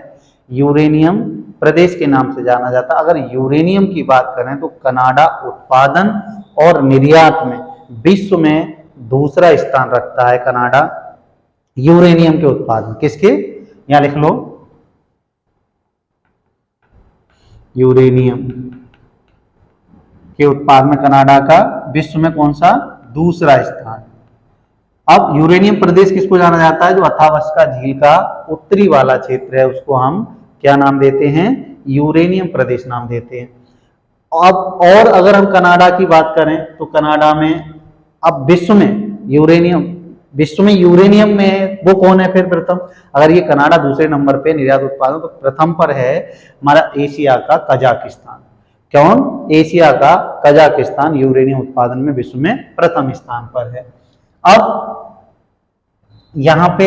यूरेनियम प्रदेश के नाम से जाना जाता है। अगर यूरेनियम की बात करें तो कनाडा उत्पादन और निर्यात में विश्व में दूसरा स्थान रखता है कनाडा, यूरेनियम के उत्पादन किसके, यहां लिख लो, यूरेनियम के उत्पादन में कनाडा का विश्व में कौन सा, दूसरा स्थान। अब यूरेनियम प्रदेश किसको जाना जाता है, जो अथाबस्का झील का उत्तरी वाला क्षेत्र है उसको हम क्या नाम देते हैं, यूरेनियम प्रदेश नाम देते हैं। अब और अगर हम कनाडा की बात करें तो कनाडा में अब विश्व में यूरेनियम में वो कौन है फिर प्रथम, अगर ये कनाडा दूसरे नंबर पे निर्यात उत्पादन, तो प्रथम पर है हमारा एशिया का कजाकिस्तान। कौन, एशिया का कजाकिस्तान यूरेनियम उत्पादन में विश्व में प्रथम स्थान पर है। अब यहां पे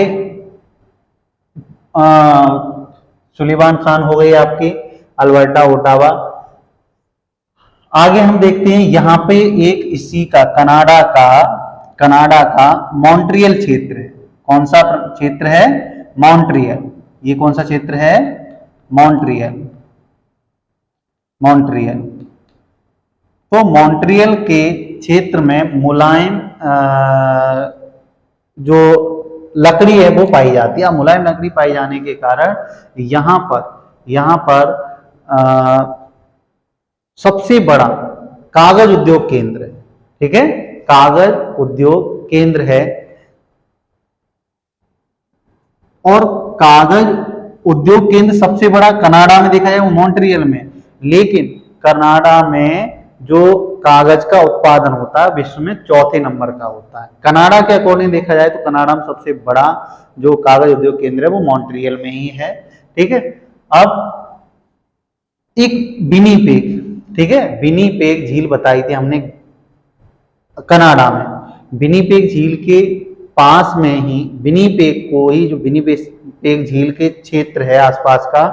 सुलिवान खान हो गई आपकी, अल्बर्टा ओटावा। आगे हम देखते हैं यहां पे एक इसी का कनाडा का मॉन्ट्रियल क्षेत्र है। कौन सा क्षेत्र है, मॉन्ट्रियल। ये कौन सा क्षेत्र है, मॉन्ट्रियल। तो मॉन्ट्रियल के क्षेत्र में मुलायम जो लकड़ी है वो पाई जाती है। मुलायम लकड़ी पाई जाने के कारण यहाँ पर सबसे बड़ा कागज उद्योग केंद्र है, ठीक है, कागज उद्योग केंद्र है। और कागज उद्योग केंद्र सबसे बड़ा कनाडा में देखा जाए वो मॉन्ट्रियल में, लेकिन कनाडा में जो कागज का उत्पादन होता है विश्व में चौथे नंबर का होता है। कनाडा के अकॉर्डिंग देखा जाए तो कनाडा में सबसे बड़ा जो कागज उद्योग केंद्र है वो मॉन्ट्रियल में ही है, ठीक है। अब एक विनिपेग, ठीक है, विनिपेग झील बताई थी हमने कनाडा में। विनिपेग झील के पास में ही विनिपेग को ही, जो विनिपेग झील के क्षेत्र है आसपास का,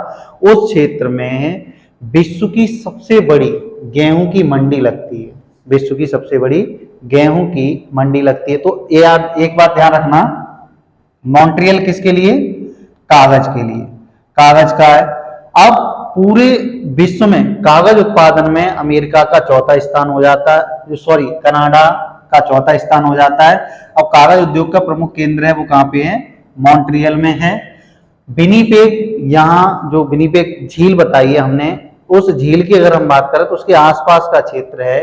उस क्षेत्र में विश्व की सबसे बड़ी गेहूं की मंडी लगती है। विश्व की सबसे बड़ी गेहूं की मंडी लगती है। तो एक बात ध्यान रखना, मॉन्ट्रियल किसके लिए, कागज के लिए, कागज का है। अब पूरे विश्व में कागज उत्पादन में अमेरिका का चौथा स्थान हो जाता है, कनाडा का चौथा स्थान हो जाता है। अब कागज उद्योग का प्रमुख केंद्र है वो कहां पे है, मॉन्ट्रियल में है। विनिपेग, यहाँ जो विनिपेग झील बताई है हमने, उस झील की अगर हम बात करें तो उसके आसपास का क्षेत्र है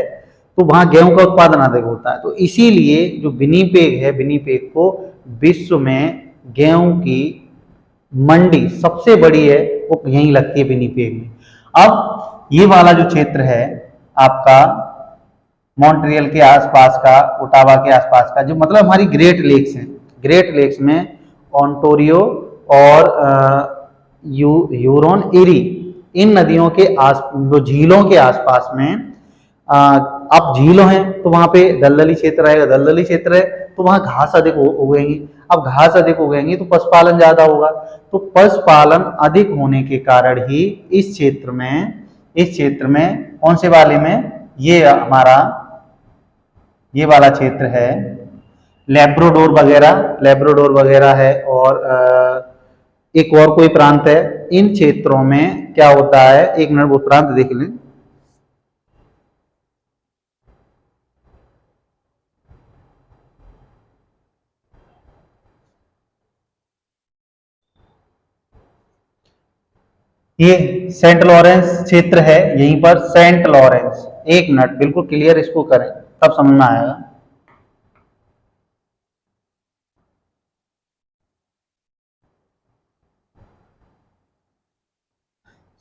तो वहां गेहूं का उत्पादन अधिक होता है। तो इसीलिए जो विनिपेग है, विनिपेग को विश्व में गेहूं की मंडी सबसे बड़ी है वो यहीं लगती है, विनिपेग में। अब ये वाला जो क्षेत्र है आपका मॉन्ट्रियल के आसपास का, ओटावा के आसपास का, जो मतलब हमारी ग्रेट लेक्स हैं, ग्रेट लेक्स में ओंटारियो और यूरोन एरी, इन नदियों के जो झीलों के आसपास में अब झीलों हैं तो वहां पे दलदली क्षेत्र रहेगा, दलदली क्षेत्र है तो वहां घास अधिक उगेंगी। अब घास अधिक उगेंगी तो पशुपालन ज्यादा होगा, तो पशुपालन अधिक होने के कारण ही इस क्षेत्र में कौन से वाले में, ये हमारा ये वाला क्षेत्र है लेब्राडोर वगैरह है, और एक और कोई प्रांत है। इन क्षेत्रों में क्या होता है, एक मिनट वो प्रांत देख लें। ये सेंट लॉरेंस क्षेत्र है, यहीं पर सेंट लॉरेंस, एक मिनट बिल्कुल क्लियर इसको करें तब समझ में आएगा।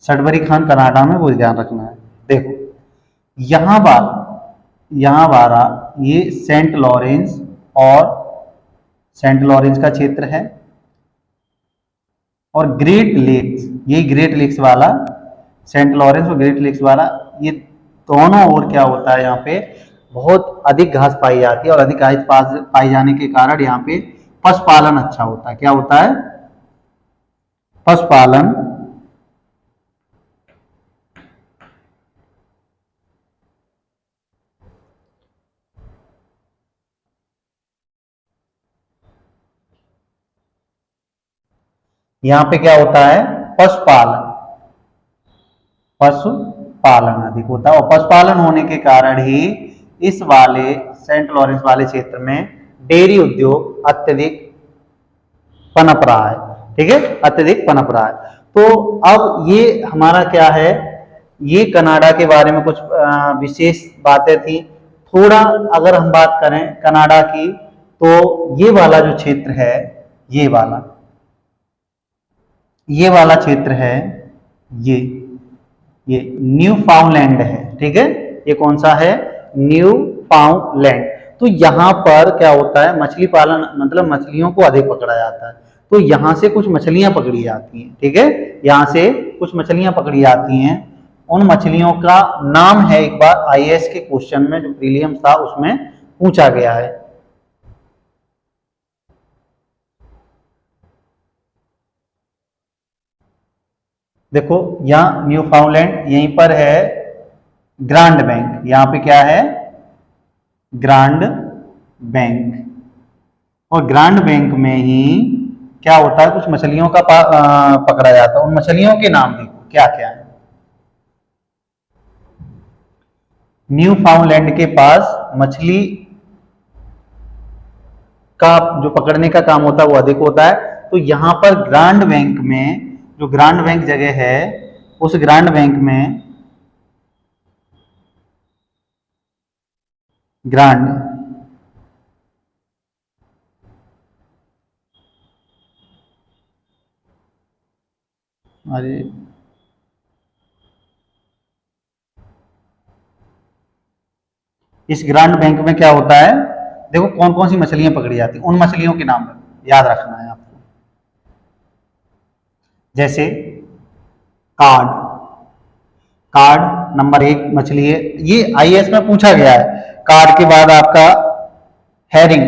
सडबरी खान कनाडा में, वो ध्यान रखना है। देखो यहाँ बारा ये सेंट लॉरेंस का क्षेत्र है, और ग्रेट लेक्स, ये ग्रेट लेक्स वाला सेंट लॉरेंस और ग्रेट लेक्स वाला, ये दोनों ओर क्या होता है, यहाँ पे बहुत अधिक घास पाई जाती है और अधिक घास पाई जाने के कारण यहाँ पे पशुपालन अच्छा होता है। क्या होता है? पशुपालन यहाँ पे क्या होता है? पशुपालन, पशुपालन अधिक होता है और पशुपालन होने के कारण ही इस वाले सेंट लॉरेंस वाले क्षेत्र में डेयरी उद्योग अत्यधिक पनप रहा है। ठीक है, अत्यधिक पनप रहा है। तो अब ये हमारा क्या है, ये कनाडा के बारे में कुछ विशेष बातें थी। थोड़ा अगर हम बात करें कनाडा की, तो ये वाला जो क्षेत्र है, ये वाला क्षेत्र है, ये न्यू फाउंडलैंड है। ठीक है, ये कौन सा है? न्यू फाउंडलैंड। तो यहाँ पर क्या होता है? मछली पालन, मतलब मछलियों को अधिक पकड़ा जाता है। तो यहाँ से कुछ मछलियां पकड़ी जाती हैं। ठीक है, यहाँ से कुछ मछलियां पकड़ी जाती हैं। उन मछलियों का नाम है, एक बार आईएएस के क्वेश्चन में जो प्रीलिम्स था उसमें पूछा गया है। देखो यहाँ न्यू फाउंडलैंड, यहीं पर है ग्रांड बैंक। यहाँ पे क्या है? Grand bank. और ग्रांड बैंक में ही क्या होता है? कुछ मछलियों का पकड़ा जाता है। उन मछलियों के नाम देखो क्या क्या है। न्यू फाउंडलैंड के पास मछली का जो पकड़ने का काम होता है वो अधिक होता है। तो यहाँ पर ग्रांड बैंक में, जो ग्रांड बैंक जगह है, उस ग्रांड बैंक में ग्रांड अरे इस ग्रांड बैंक में क्या होता है? देखो कौन कौन सी मछलियां पकड़ी जाती हैं, उन मछलियों के नाम याद रखना है आपको। जैसे कार्ड, कार्ड नंबर 1 मछली है, ये आईएएस में पूछा गया है। कार्ड के बाद आपका हेरिंग,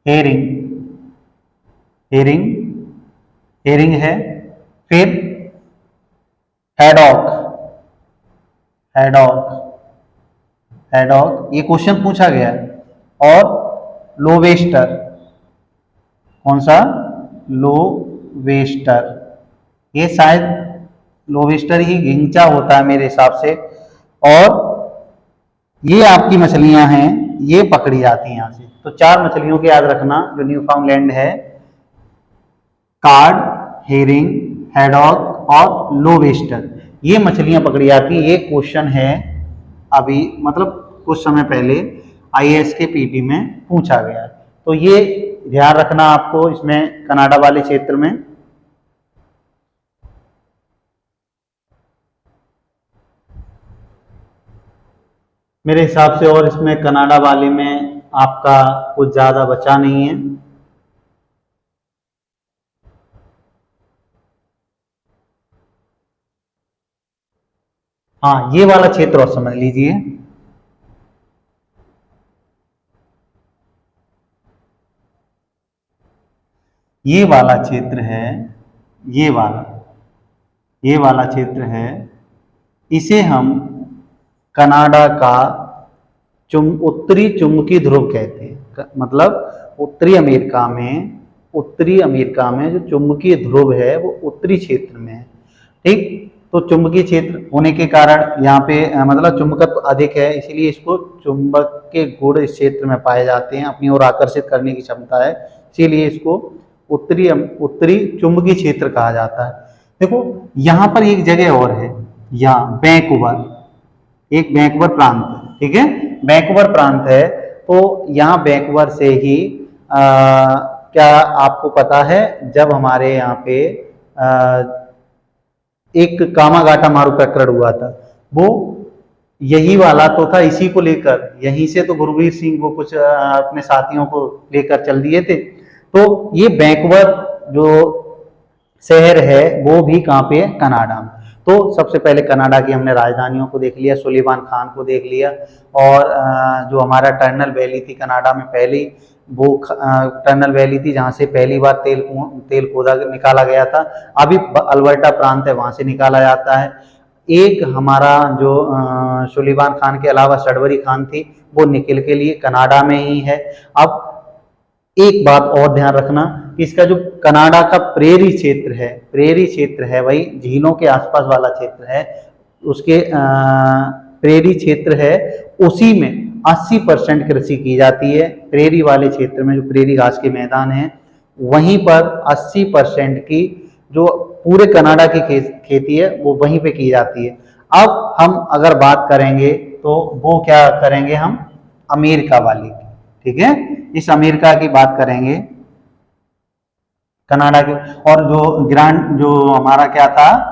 हेरिंग, हेरिंग, हेरिंग है। फिर हैडॉक, हैडॉक, हैडॉक, ये क्वेश्चन पूछा गया है। और लोवेस्टर, कौन सा? लोवेस्टर, ये शायद लोवेस्टर ही घिंचा होता है मेरे हिसाब से। और ये आपकी मछलियां हैं, ये पकड़ी जाती हैं यहाँ से। तो 4 मछलियों के याद रखना जो न्यू फाउंडलैंड है: कार्ड, हेरिंग, हैडॉक और लोवेस्टर। ये मछलियां पकड़ी जाती हैं। ये क्वेश्चन है अभी, मतलब कुछ समय पहले आईएएस के पीटी में पूछा गया है। तो ये ध्यान रखना आपको इसमें कनाडा वाले क्षेत्र में। मेरे हिसाब से और इसमें कनाडा वाले में आपका कुछ ज्यादा बचा नहीं है। हाँ, ये वाला क्षेत्र और समझ लीजिए। ये वाला क्षेत्र है, ये वाला क्षेत्र है, इसे हम कनाडा का उत्तरी चुंबकीय ध्रुव कहते हैं। मतलब उत्तरी अमेरिका में जो चुंबकीय ध्रुव है वो उत्तरी क्षेत्र में है। ठीक, तो चुंबकीय क्षेत्र होने के कारण यहाँ पे मतलब चुंबकत्व अधिक है, इसीलिए इसको चुंबक के गुण इस क्षेत्र में पाए जाते हैं, अपनी ओर आकर्षित करने की क्षमता है, इसीलिए इसको उत्तरी चुंबकीय क्षेत्र कहा जाता है। देखो यहाँ पर एक जगह और है, यहाँ वैंकूवर, एक वैंकूवर प्रांत है। ठीक है, वैंकूवर प्रांत है। तो यहाँ वैंकूवर से ही क्या आपको पता है, जब हमारे यहाँ पे एक कामागाटा मारू प्रकरण हुआ था, वो यही वाला तो था, इसी को लेकर, यहीं से तो गुरवीर सिंह वो कुछ अपने साथियों को लेकर चल दिए थे। तो ये वैंकूवर जो शहर है वो भी कहाँ पे है? कनाडा में। तो सबसे पहले कनाडा की हमने राजधानियों को देख लिया, सुलिवान खान को देख लिया, और जो हमारा टर्नल वैली थी कनाडा में पहली, वो टर्नल वैली थी जहाँ से पहली बार तेल खोदा निकाला गया था। अभी अल्बर्टा प्रांत है, वहाँ से निकाला जाता है। एक हमारा जो सुलिवान खान के अलावा सडवरी खान थी, वो निकल के लिए कनाडा में ही है। अब एक बात और ध्यान रखना कि इसका जो कनाडा का प्रेरी क्षेत्र है वही झीलों के आसपास वाला क्षेत्र है, उसके प्रेरी क्षेत्र है, उसी में 80% कृषि की जाती है। प्रेरी वाले क्षेत्र में जो प्रेरी घास के मैदान हैं वहीं पर 80% की जो पूरे कनाडा की खेती है वो वहीं पे की जाती है। अब हम अगर बात करेंगे तो वो क्या करेंगे, हम अमेरिका वाली, ठीक है, इस अमेरिका की बात करेंगे कनाडा के। और जो हमारा क्या था,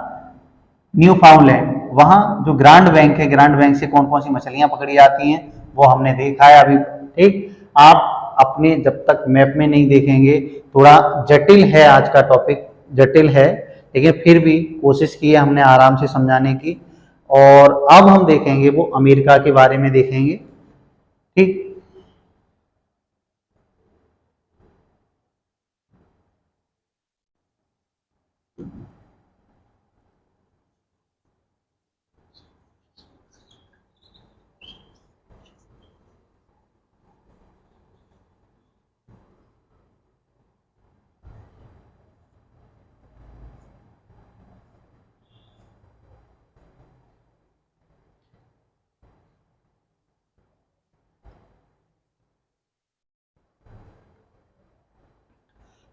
न्यू फाउंडलैंड, वहां जो ग्रांड बैंक है, ग्रांड बैंक से कौन कौन सी मछलियां पकड़ी जाती हैं वो हमने देखा है अभी, ठीक। आप अपने जब तक मैप में नहीं देखेंगे, थोड़ा जटिल है आज का टॉपिक, जटिल है, लेकिन फिर भी कोशिश की है हमने आराम से समझाने की। और अब हम देखेंगे वो अमेरिका के बारे में देखेंगे, ठीक।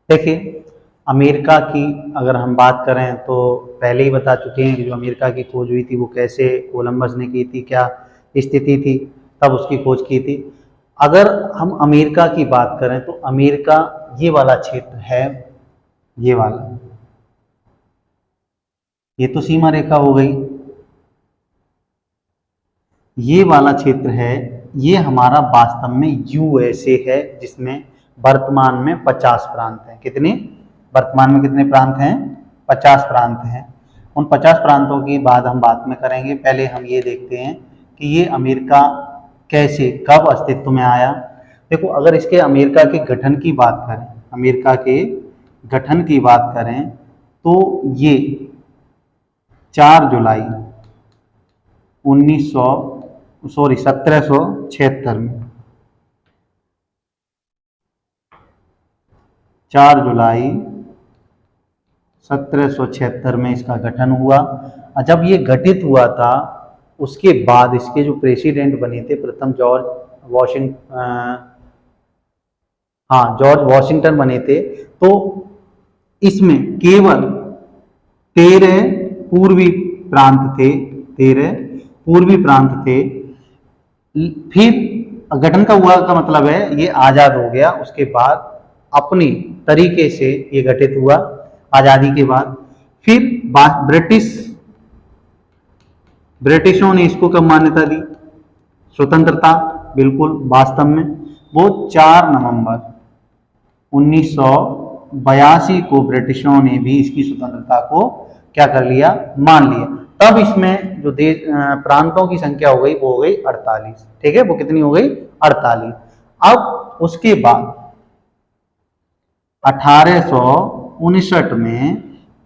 देखिए, अमेरिका की अगर हम बात करें तो पहले ही बता चुके हैं कि जो अमेरिका की खोज हुई थी वो कैसे कोलंबस ने की थी, क्या स्थिति थी तब उसकी खोज की थी। अगर हम अमेरिका की बात करें तो अमेरिका ये वाला क्षेत्र है, ये वाला, ये तो सीमा रेखा हो गई, ये वाला क्षेत्र है, ये हमारा वास्तव में यूएसए है, जिसमें वर्तमान में 50 प्रांत हैं। कितने वर्तमान में कितने प्रांत हैं? 50 प्रांत हैं। उन 50 प्रांतों की बाद हम बात में करेंगे। पहले हम ये देखते हैं कि ये अमेरिका कैसे कब अस्तित्व में आया। देखो, अगर इसके अमेरिका के गठन की बात करें, अमेरिका के गठन की बात करें तो ये 4 जुलाई 1776 में, 4 जुलाई 1776 में इसका गठन हुआ। जब ये गठित हुआ था उसके बाद इसके जो प्रेसिडेंट बने थे, प्रथम जॉर्ज वॉशिंगटन बने थे। तो इसमें केवल 13 पूर्वी प्रांत थे, 13 पूर्वी प्रांत थे। फिर गठन का हुआ का मतलब है ये आज़ाद हो गया, उसके बाद अपनी तरीके से ये गठित हुआ आज़ादी के बाद। फिर ब्रिटिशों ने इसको कब मान्यता दी? स्वतंत्रता, बिल्कुल, वास्तव में वो 4 नवंबर 1982 को ब्रिटिशों ने भी इसकी स्वतंत्रता को क्या कर लिया? मान लिया। तब इसमें जो देश प्रांतों की संख्या हो गई वो हो गई 48, ठीक है, वो कितनी हो गई? 48। अब उसके बाद 1859 में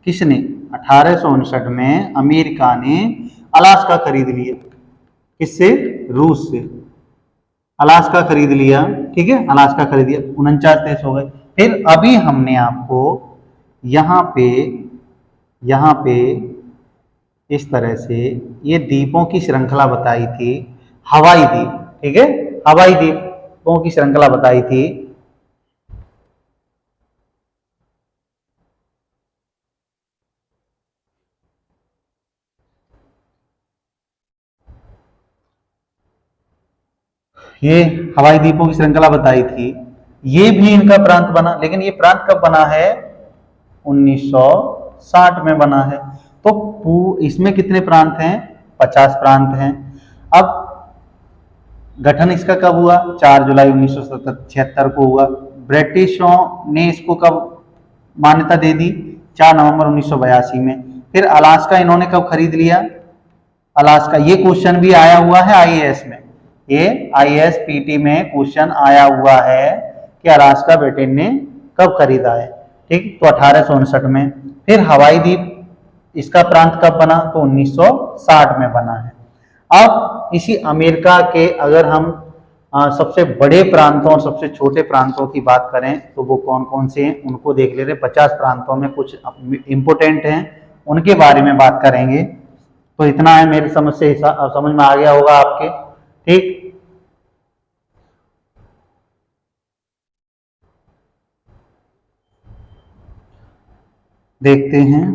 किसने? 1859 में अमेरिका ने अलास्का खरीद लिया। किससे? रूस से। अलास्का खरीद लिया, ठीक है, अलास्का खरीद लिया। 49 देश हो गए। फिर अभी हमने आपको यहाँ पे इस तरह से ये द्वीपों की श्रृंखला बताई थी, हवाई द्वीप, ठीक है, हवाई द्वीपों की श्रृंखला बताई थी। ये हवाई द्वीपों की श्रृंखला बताई थी, ये भी इनका प्रांत बना। लेकिन ये प्रांत कब बना है? 1960 में बना है। तो इसमें कितने प्रांत हैं? 50 प्रांत हैं। अब गठन इसका कब हुआ? 4 जुलाई 1976 को हुआ। ब्रिटिशों ने इसको कब मान्यता दे दी? 4 नवंबर 1982 में। फिर अलास्का इन्होंने कब खरीद लिया? अलास्का, ये क्वेश्चन भी आया हुआ है आईएएस में, ये आईएएस पीटी में क्वेश्चन आया हुआ है कि अलास्का ब्रिटेन ने कब खरीदा है। ठीक, तो 1859 में। फिर हवाई द्वीप, इसका प्रांत कब बना? तो 1960 में बना है। अब इसी अमेरिका के अगर हम सबसे बड़े प्रांतों और सबसे छोटे प्रांतों की बात करें तो वो कौन कौन से हैं उनको देख ले रहे। 50 प्रांतों में कुछ इंपोर्टेंट हैं, उनके बारे में बात करेंगे। तो इतना है, मेरे समझ से समझ में आ गया होगा आपके। ठीक, देखते हैं।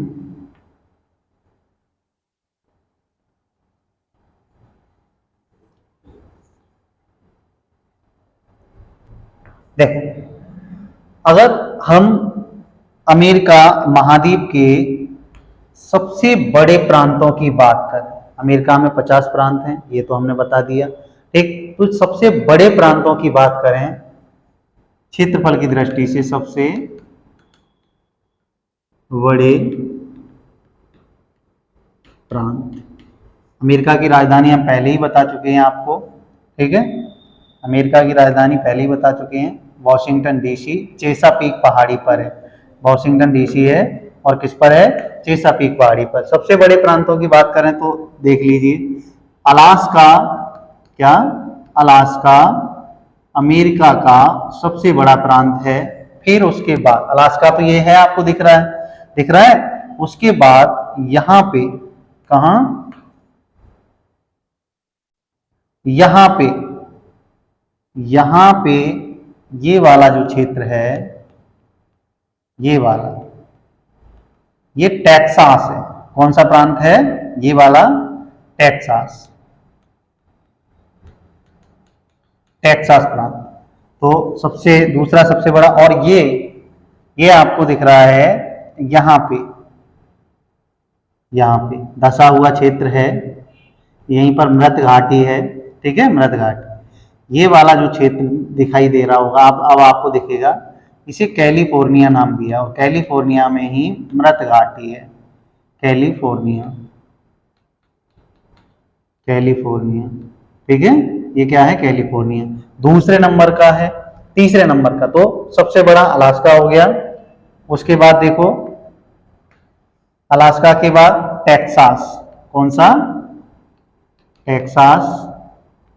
देखो, अगर हम अमेरिका महाद्वीप के सबसे बड़े प्रांतों की बात करें, अमेरिका में 50 प्रांत हैं, ये तो हमने बता दिया। ठीक, तो सबसे बड़े प्रांतों की बात करें क्षेत्रफल की दृष्टि से, सबसे बड़े प्रांत, अमेरिका की राजधानी हम पहले ही बता चुके हैं आपको। ठीक है, अमेरिका की राजधानी पहले ही बता चुके हैं, वॉशिंगटन डीसी, चेसापीक पहाड़ी पर है। वॉशिंगटन डीसी है और किस पर है? चेसापीक पहाड़ी पर। सबसे बड़े प्रांतों की बात करें तो देख लीजिए, अलास्का, क्या? अलास्का अमेरिका का सबसे बड़ा प्रांत है। फिर उसके बाद अलास्का तो ये है, आपको दिख रहा है, दिख रहा है। उसके बाद यहां पे, कहां? यहां पे, यहां पे ये वाला जो क्षेत्र है, ये वाला, ये टेक्सास है। कौन सा प्रांत है? ये वाला टेक्सास, टेक्सास प्रांत। तो सबसे दूसरा सबसे बड़ा, और ये आपको दिख रहा है यहां पे, यहां पे धसा हुआ क्षेत्र है, यहीं पर मृत घाटी है। ठीक है, मृत घाटी, ये वाला जो क्षेत्र दिखाई दे रहा होगा, अब आपको दिखेगा, इसे कैलिफोर्निया नाम दिया, और कैलिफोर्निया में ही मृत घाटी है। California, California. ठीक है, ये क्या है? कैलिफोर्निया। दूसरे नंबर का है, तीसरे नंबर का तो सबसे बड़ा अलास्का हो गया। उसके बाद देखो, अलास्का के बाद टेक्सास, कौन सा? टेक्सास।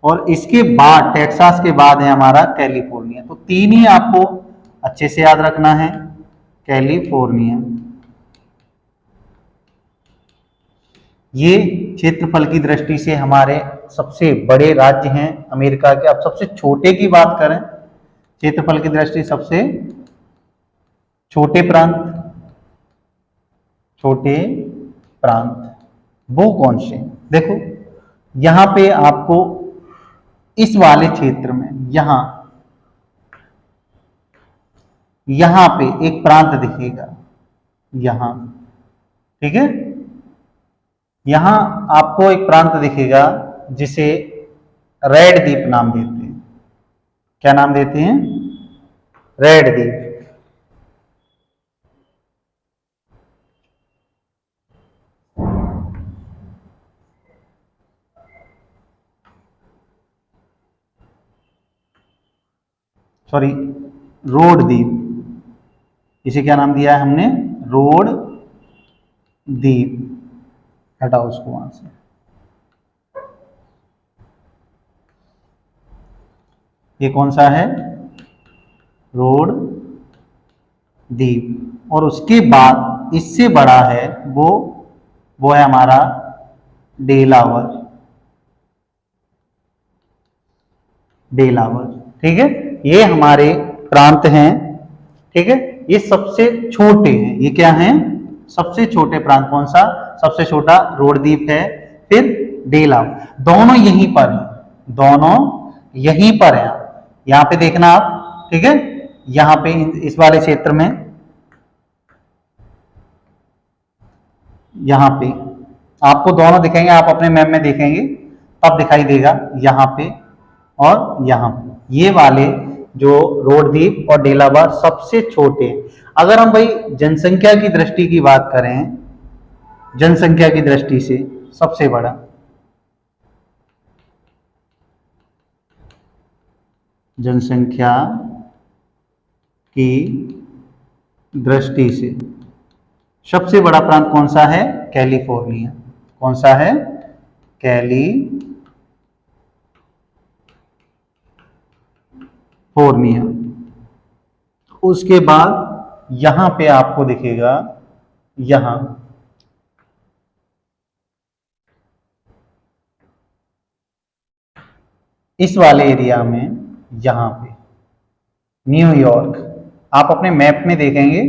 और इसके बाद, टेक्सास के बाद है हमारा कैलिफोर्निया। तो तीन ही आपको अच्छे से याद रखना है। कैलिफोर्निया, ये क्षेत्रफल की दृष्टि से हमारे सबसे बड़े राज्य हैं अमेरिका के। अब सबसे छोटे की बात करें, क्षेत्रफल की दृष्टि सबसे छोटे प्रांत, छोटे प्रांत वो कौन से? देखो, यहां पे आपको इस वाले क्षेत्र में, यहां पे एक प्रांत दिखेगा, यहां। ठीक है, यहां आपको एक प्रांत दिखेगा जिसे रेड द्वीप नाम देते हैं। क्या नाम देते हैं? रेड द्वीप। सॉरी, रोड द्वीप, इसे क्या नाम दिया है हमने? रोड द्वीप। हटाओ उसको वहां से। ये कौन सा है? रोड द्वीप। और उसके बाद इससे बड़ा है वो है हमारा डेलावर, डेलावर। ठीक है, ये हमारे प्रांत हैं। ठीक है, ये सबसे छोटे हैं। ये क्या हैं? सबसे छोटे प्रांत। कौन सा सबसे छोटा? रोड द्वीप है। फिर डेलावर, दोनों यहीं पर हैं, दोनों यहीं पर हैं। यहां पे देखना आप। ठीक है, यहां पे इस वाले क्षेत्र में, यहां पे आपको दोनों दिखेंगे। आप अपने मैप में देखेंगे तब दिखाई देगा, यहां पे और यहां पे। ये वाले जो रोड द्वीप और डेलावर सबसे छोटे। अगर हम भाई जनसंख्या की दृष्टि की बात करें जनसंख्या की दृष्टि से सबसे बड़ा, जनसंख्या की दृष्टि से सबसे बड़ा प्रांत कौन सा है? कैलिफोर्निया। कौन सा है? कैलिफोर्निया। उसके बाद यहां पे आपको दिखेगा, यहां इस वाले एरिया में, यहां पे न्यूयॉर्क। आप अपने मैप में देखेंगे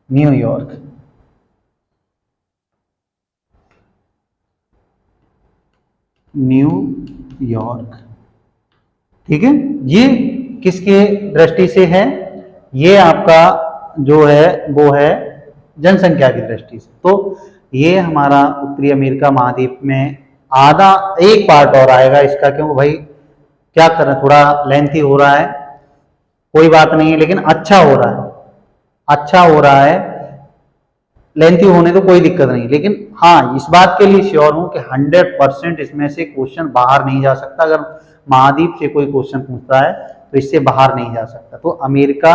न्यूयॉर्क, न्यूयॉर्क, ठीक है। ये किसके दृष्टि से है? ये आपका जो है वो है जनसंख्या की दृष्टि से। तो ये हमारा उत्तरी अमेरिका महाद्वीप में आधा एक पार्ट और आएगा इसका, क्यों भाई क्या करें, थोड़ा लेंथी हो रहा है, कोई बात नहीं है, लेकिन अच्छा हो रहा है, अच्छा हो रहा है। लेंथी होने तो कोई दिक्कत नहीं, लेकिन हाँ इस बात के लिए श्योर हूं कि 100% इसमें से क्वेश्चन बाहर नहीं जा सकता। अगर महाद्वीप से कोई क्वेश्चन पूछता है तो इससे बाहर नहीं जा सकता। तो अमेरिका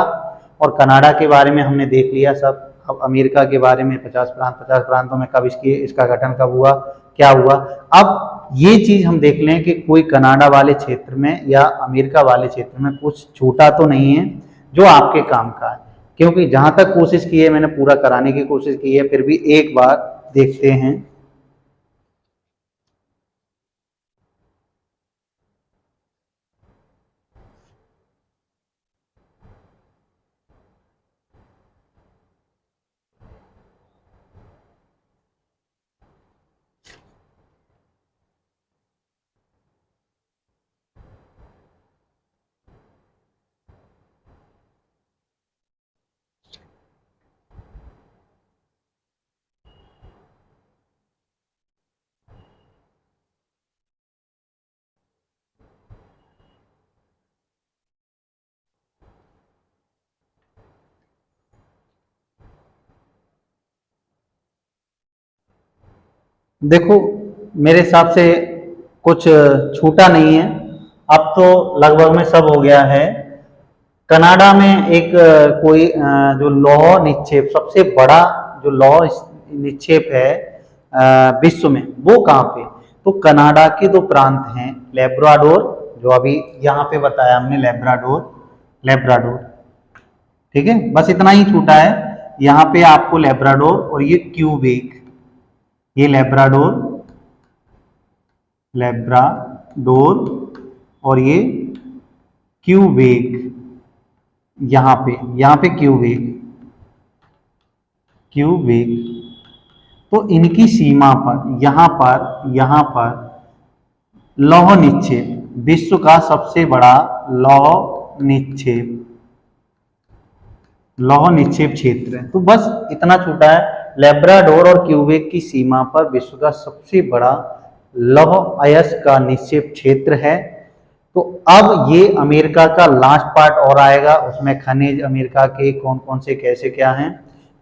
और कनाडा के बारे में हमने देख लिया सब। अब अमेरिका के बारे में 50 प्रांतों में कब इसका गठन कब हुआ, क्या हुआ। अब ये चीज हम देख लें कि कोई कनाडा वाले क्षेत्र में या अमेरिका वाले क्षेत्र में कुछ छूटा तो नहीं है जो आपके काम का है, क्योंकि जहां तक कोशिश की है मैंने पूरा कराने की कोशिश की है, फिर भी एक बार देखते हैं। देखो मेरे हिसाब से कुछ छूटा नहीं है, अब तो लगभग में सब हो गया है। कनाडा में एक कोई जो लौह निक्षेप सबसे बड़ा जो लौह निक्षेप है विश्व में, वो कहाँ पे? तो कनाडा के दो प्रांत हैं, लेब्राडोर, जो अभी यहाँ पे बताया हमने, लेब्राडोर, लेब्राडोर, ठीक है। बस इतना ही छूटा है, यहाँ पे आपको लेब्राडोर और ये क्यूबेक, ये लेब्राडोर, लेब्राडोर और ये क्यूबेक, यहाँ पे क्यूबेक, क्यूबेक। तो इनकी सीमा पर यहाँ पर लौह निक्षेप, विश्व का सबसे बड़ा लौह निक्षेप क्षेत्र है। तो बस इतना छूटा है, लेब्राडोर और क्यूबेक की सीमा पर विश्व का सबसे बड़ा लौह अयस्क का निक्षेप क्षेत्र है। तो अब ये अमेरिका का लास्ट पार्ट और आएगा, उसमें खनिज अमेरिका के कौन कौन से कैसे क्या हैं।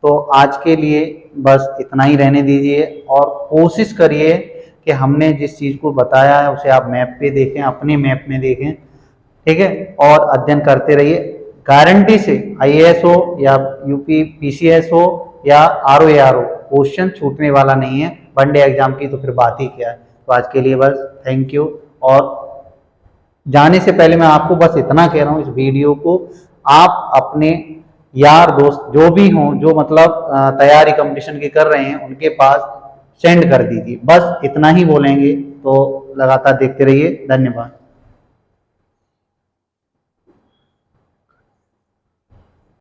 तो आज के लिए बस इतना ही रहने दीजिए, और कोशिश करिए कि हमने जिस चीज़ को बताया है उसे आप मैप पे देखें, अपने मैप में देखें, ठीक है, और अध्ययन करते रहिए। गारंटी से IAS हो या UP PCS हो या RO क्वेश्चन छूटने वाला नहीं है। वनडे एग्जाम की तो फिर बात ही क्या है। तो आज के लिए बस थैंक यू। और जाने से पहले मैं आपको बस इतना कह रहा हूँ, इस वीडियो को आप अपने यार दोस्त जो भी हों, जो मतलब तैयारी कंपटीशन की कर रहे हैं, उनके पास सेंड कर दीजिए। बस इतना ही बोलेंगे, तो लगातार देखते रहिए। धन्यवाद।